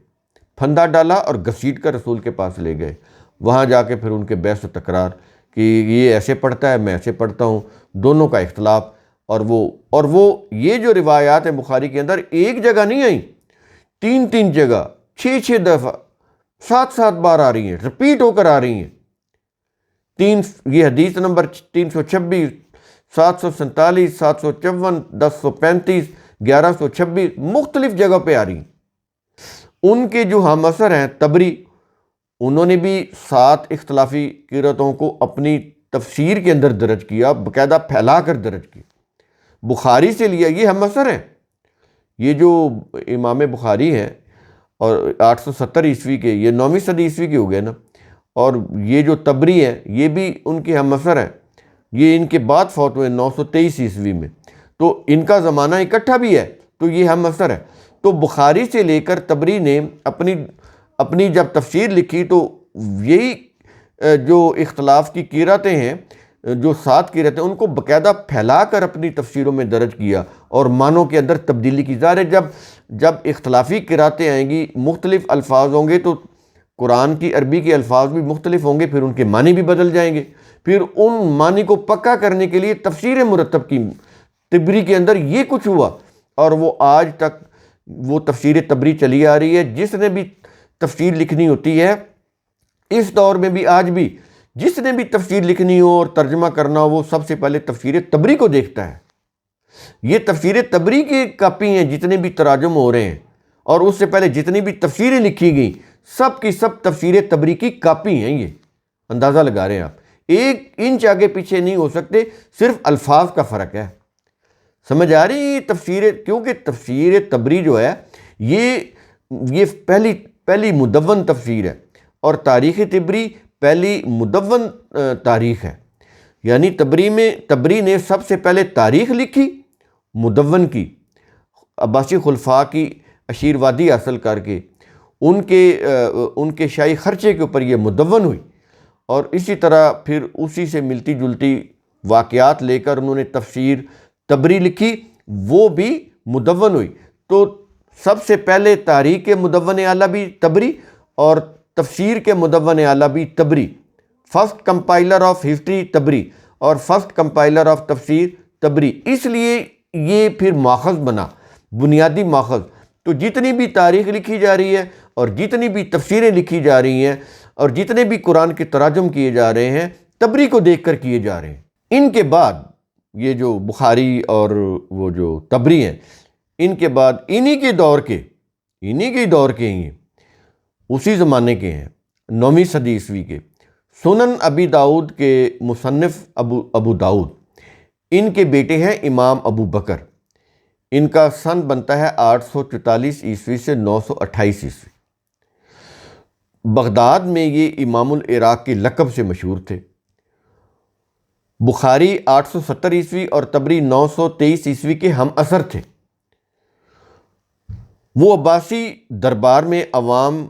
پھندا ڈالا اور گھسیٹ کر رسول کے پاس لے گئے. وہاں جا کے پھر ان کے بحث و تکرار کہ یہ ایسے پڑھتا ہے، میں ایسے پڑھتا ہوں، دونوں کا اختلاف. اور وہ یہ جو روایات ہیں بخاری کے اندر ایک جگہ نہیں آئیں، 3 جگہ، 6 دفعہ، 7 بار آ رہی ہیں، رپیٹ ہو کر آ رہی ہیں. یہ حدیث نمبر 326، 747، 754، 1035، 1126 مختلف جگہ پہ آ رہی ہیں. ان کے جو ہم اثر ہیں تبری، انہوں نے بھی 7 اختلافی قراتوں کو اپنی تفسیر کے اندر درج کیا، باقاعدہ پھیلا کر درج کیا. بخاری سے لیا، یہ ہم اثر ہیں. یہ جو امام بخاری ہیں اور 870 عیسوی کے، یہ 9ویں صدی عیسوی کے ہو گئے نا، اور یہ جو تبری ہیں یہ بھی ان کے ہم اثر ہیں. یہ ان کے بعد فوت ہوئے 923 عیسوی میں، تو ان کا زمانہ اکٹھا بھی ہے، تو یہ ہم اثر ہے. تو بخاری سے لے کر تبری نے اپنی جب تفسیر لکھی تو یہی جو اختلاف کی قراتیں ہیں، جو 7 قراتیں، ان کو باقاعدہ پھیلا کر اپنی تفسیروں میں درج کیا اور معنوں کے اندر تبدیلی کی. ظاہر ہے جب اختلافی قراتیں آئیں گی، مختلف الفاظ ہوں گے، تو قرآن کی عربی کے الفاظ بھی مختلف ہوں گے، پھر ان کے معنی بھی بدل جائیں گے. پھر ان معنی کو پکا کرنے کے لیے تفسیر مرتب کی. تبری کے اندر یہ کچھ ہوا، اور وہ آج تک وہ تفسیر تبری چلی آ رہی ہے. جس نے بھی تفسیر لکھنی ہوتی ہے اس دور میں بھی آج بھی جس نے بھی تفسیر لکھنی ہو اور ترجمہ کرنا ہو وہ سب سے پہلے تفسیر تبری کو دیکھتا ہے۔ یہ تفسیر تبری کی کاپی ہیں جتنے بھی تراجم ہو رہے ہیں، اور اس سے پہلے جتنی بھی تفسیریں لکھی گئیں سب کی سب تفسیر تبری کی کاپی ہیں۔ یہ اندازہ لگا رہے ہیں آپ، ایک انچ آگے پیچھے نہیں ہو سکتے، صرف الفاظ کا فرق ہے۔ سمجھ آ رہی ہے تفسیر، کیونکہ تفسیر تبری جو ہے یہ پہلی مدون تفسیر ہے، اور تاریخ تبری پہلی مدون تاریخ ہے۔ یعنی تبری نے سب سے پہلے تاریخ لکھی مدون کی، عباسی خلفاء کی عشیروادی حاصل کر کے ان کے شاہی خرچے کے اوپر یہ مدون ہوئی، اور اسی طرح پھر اسی سے ملتی جلتی واقعات لے کر انہوں نے تفسیر تبری لکھی، وہ بھی مدون ہوئی۔ تو سب سے پہلے تاریخ کے مدون اعلیٰ بھی تبری اور تفسیر کے مدون اعلیٰ بھی تبری، فرسٹ کمپائلر آف ہسٹری تبری اور فرسٹ کمپائلر آف تفسیر تبری۔ اس لیے یہ پھر ماخذ بنا، بنیادی ماخذ۔ تو جتنی بھی تاریخ لکھی جا رہی ہے اور جتنی بھی تفسیریں لکھی جا رہی ہیں اور جتنے بھی قرآن کے تراجم کیے جا رہے ہیں تبری کو دیکھ کر کیے جا رہے ہیں۔ ان کے بعد یہ جو بخاری اور وہ جو تبری ہیں، ان کے بعد انہی کے دور کے ہیں، اسی زمانے کے ہیں، 9ویں صدی عیسوی کے سنن ابی داؤد کے مصنف ابو داؤد، ان کے بیٹے ہیں امام ابو بکر۔ ان کا سن بنتا ہے 844 عیسوی سے 928 عیسوی۔ بغداد میں یہ امام العراق کے لقب سے مشہور تھے۔ بخاری 870 عیسوی اور تبری 923 عیسوی کے ہم عصر تھے۔ وہ عباسی دربار میں عوام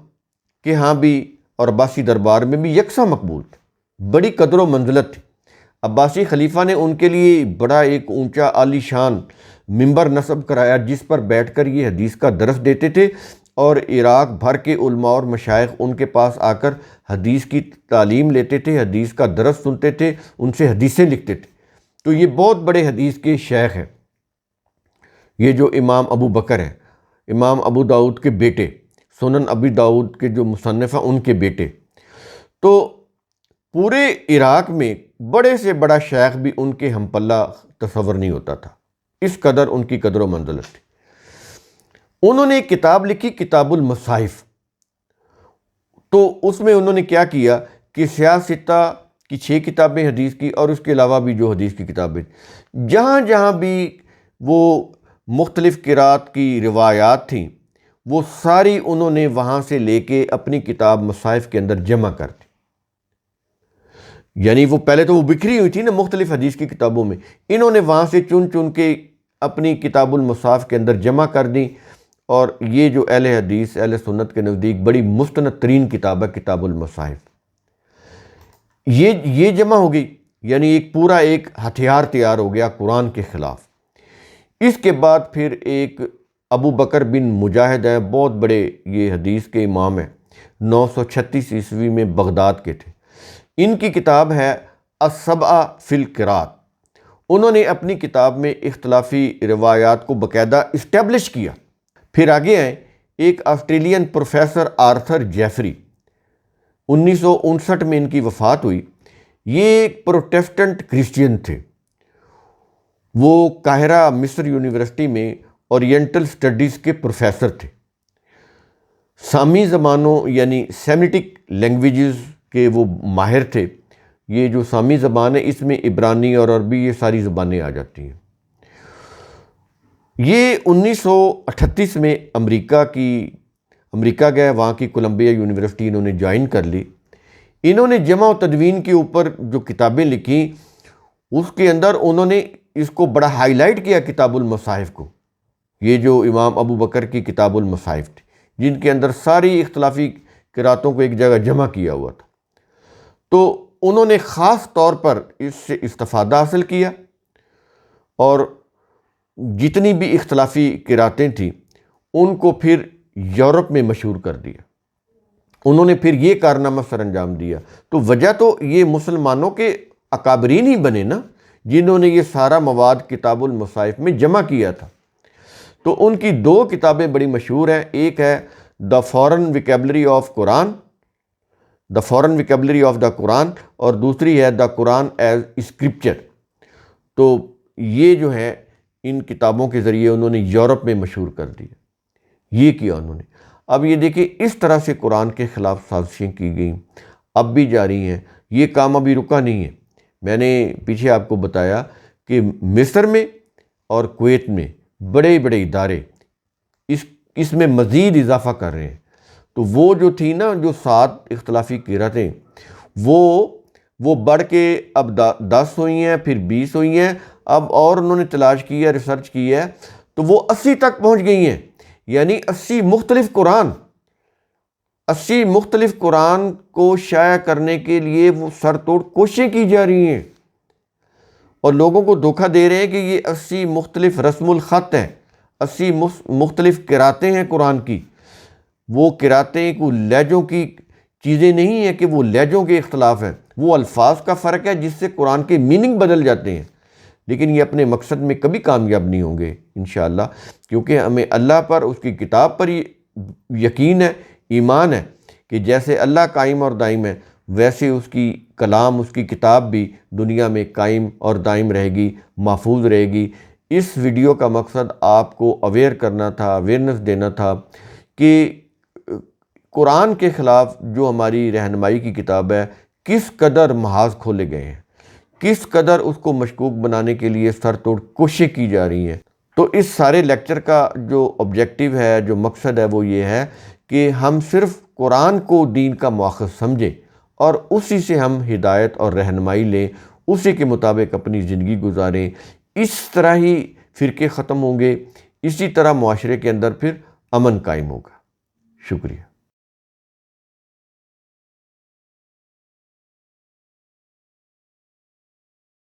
کے ہاں بھی اور عباسی دربار میں بھی یکساں مقبول تھے، بڑی قدر و منزلت تھی۔ عباسی خلیفہ نے ان کے لیے بڑا ایک اونچا عالی شان ممبر نصب کرایا جس پر بیٹھ کر یہ حدیث کا درس دیتے تھے، اور عراق بھر کے علماء اور مشائخ ان کے پاس آ کر حدیث کی تعلیم لیتے تھے، حدیث کا درس سنتے تھے، ان سے حدیثیں لکھتے تھے۔ تو یہ بہت بڑے حدیث کے شیخ ہیں، یہ جو امام ابو بکر ہیں، امام ابو داؤد کے بیٹے، سنن ابی داؤد کے جو مصنف ہیں ان کے بیٹے۔ تو پورے عراق میں بڑے سے بڑا شیخ بھی ان کے ہم پلہ تصور نہیں ہوتا تھا، اس قدر ان کی قدر و منزلت تھی۔ انہوں نے ایک کتاب لکھی، کتاب المصاحف۔ تو اس میں انہوں نے کیا کیا کہ سیاستہ کی 6 کتابیں حدیث کی، اور اس کے علاوہ بھی جو حدیث کی کتابیں جہاں جہاں بھی وہ مختلف قرات کی روایات تھیں وہ ساری انہوں نے وہاں سے لے کے اپنی کتاب مصاحف کے اندر جمع کر دی۔ یعنی وہ پہلے تو وہ بکھری ہوئی تھی نا مختلف حدیث کی کتابوں میں، انہوں نے وہاں سے چن چن کے اپنی کتاب المصاحف کے اندر جمع کر دی، اور یہ جو اہل حدیث اہل سنت کے نزدیک بڑی مستند ترین کتاب ہے کتاب المصاحف۔ یہ جمع ہو گئی، یعنی ایک پورا ایک ہتھیار تیار ہو گیا قرآن کے خلاف۔ اس کے بعد پھر ایک ابو بکر بن مجاہد ہیں، بہت بڑے یہ حدیث کے امام ہیں، 936 عیسوی میں بغداد کے تھے۔ ان کی کتاب ہے السبع فی القراءۃ۔ انہوں نے اپنی کتاب میں اختلافی روایات کو باقاعدہ اسٹیبلش کیا۔ پھر آگے ہیں ایک آسٹریلین پروفیسر آرتھر جیفری، 1959 میں ان کی وفات ہوئی۔ یہ ایک پروٹیسٹنٹ کرسچین تھے، وہ قاہرہ مصر یونیورسٹی میں اورینٹل سٹڈیز کے پروفیسر تھے۔ سامی زبانوں یعنی سیمیٹک لینگویجز کے وہ ماہر تھے۔ یہ جو سامی زبان ہے اس میں عبرانی اور عربی یہ ساری زبانیں آ جاتی ہیں۔ یہ 1938 میں امریکہ گئے، وہاں کی کولمبیا یونیورسٹی انہوں نے جوائن کر لی۔ انہوں نے جمع و تدوین کے اوپر جو کتابیں لکھیں اس کے اندر انہوں نے اس کو بڑا ہائی لائٹ کیا کتاب المصاحف کو۔ یہ جو امام ابو بکر کی کتاب المصاحف تھی جن کے اندر ساری اختلافی قراتوں کو ایک جگہ جمع کیا ہوا تھا، تو انہوں نے خاص طور پر اس سے استفادہ حاصل کیا، اور جتنی بھی اختلافی قراتیں تھیں ان کو پھر یورپ میں مشہور کر دیا۔ انہوں نے پھر یہ کارنامہ سر انجام دیا۔ تو وجہ تو یہ مسلمانوں کے اکابرین ہی بنے نا، جنہوں نے یہ سارا مواد کتاب المصاحف میں جمع کیا تھا۔ تو ان کی 2 کتابیں بڑی مشہور ہیں، ایک ہے the foreign vocabulary of Quran, the foreign vocabulary of the Quran, اور دوسری ہے دا قرآن ایز اسکرپچر۔ تو یہ جو ہے ان کتابوں کے ذریعے انہوں نے یورپ میں مشہور کر دیا، یہ کیا انہوں نے۔ اب یہ دیکھیں اس طرح سے قرآن کے خلاف سازشیں کی گئیں، اب بھی جاری ہیں، یہ کام ابھی رکا نہیں ہے۔ میں نے پیچھے آپ کو بتایا کہ مصر میں اور کویت میں بڑے بڑے ادارے اس میں مزید اضافہ کر رہے ہیں۔ تو وہ جو تھی نا، جو 7 اختلافی قرأتیں، وہ بڑھ کے اب 10 ہوئی ہیں، پھر 20 ہوئی ہیں، اب اور انہوں نے تلاش کی ہے، ریسرچ کی ہے، تو وہ 80 تک پہنچ گئی ہیں۔ یعنی 80 مختلف قرآن کو شائع کرنے کے لیے وہ سر توڑ کوششیں کی جا رہی ہیں، اور لوگوں کو دھوکہ دے رہے ہیں کہ یہ 80 مختلف رسم الخط ہیں، 80 مختلف قراتیں ہیں قرآن کی۔ وہ قراتیں کوئی لہجوں کی چیزیں نہیں ہیں کہ وہ لہجوں کے اختلاف ہیں، وہ الفاظ کا فرق ہے جس سے قرآن کے میننگ بدل جاتے ہیں۔ لیکن یہ اپنے مقصد میں کبھی کامیاب نہیں ہوں گے انشاءاللہ، کیونکہ ہمیں اللہ پر، اس کی کتاب پر یقین ہے، ایمان ہے کہ جیسے اللہ قائم اور دائم ہے، ویسے اس کی کلام، اس کی کتاب بھی دنیا میں قائم اور دائم رہے گی، محفوظ رہے گی۔ اس ویڈیو کا مقصد آپ کو اویئر کرنا تھا، اویئرنس دینا تھا کہ قرآن کے خلاف جو ہماری رہنمائی کی کتاب ہے، کس قدر محاذ کھولے گئے ہیں، کس قدر اس کو مشکوک بنانے کے لیے سر توڑ کوششیں کی جا رہی ہیں۔ تو اس سارے لیکچر کا جو آبجیکٹیو ہے، جو مقصد ہے، وہ یہ ہے کہ ہم صرف قرآن کو دین کا مؤخذ سمجھیں اور اسی سے ہم ہدایت اور رہنمائی لیں، اسی کے مطابق اپنی زندگی گزاریں۔ اس طرح ہی فرقے ختم ہوں گے، اسی طرح معاشرے کے اندر پھر امن قائم ہوگا۔ شکریہ۔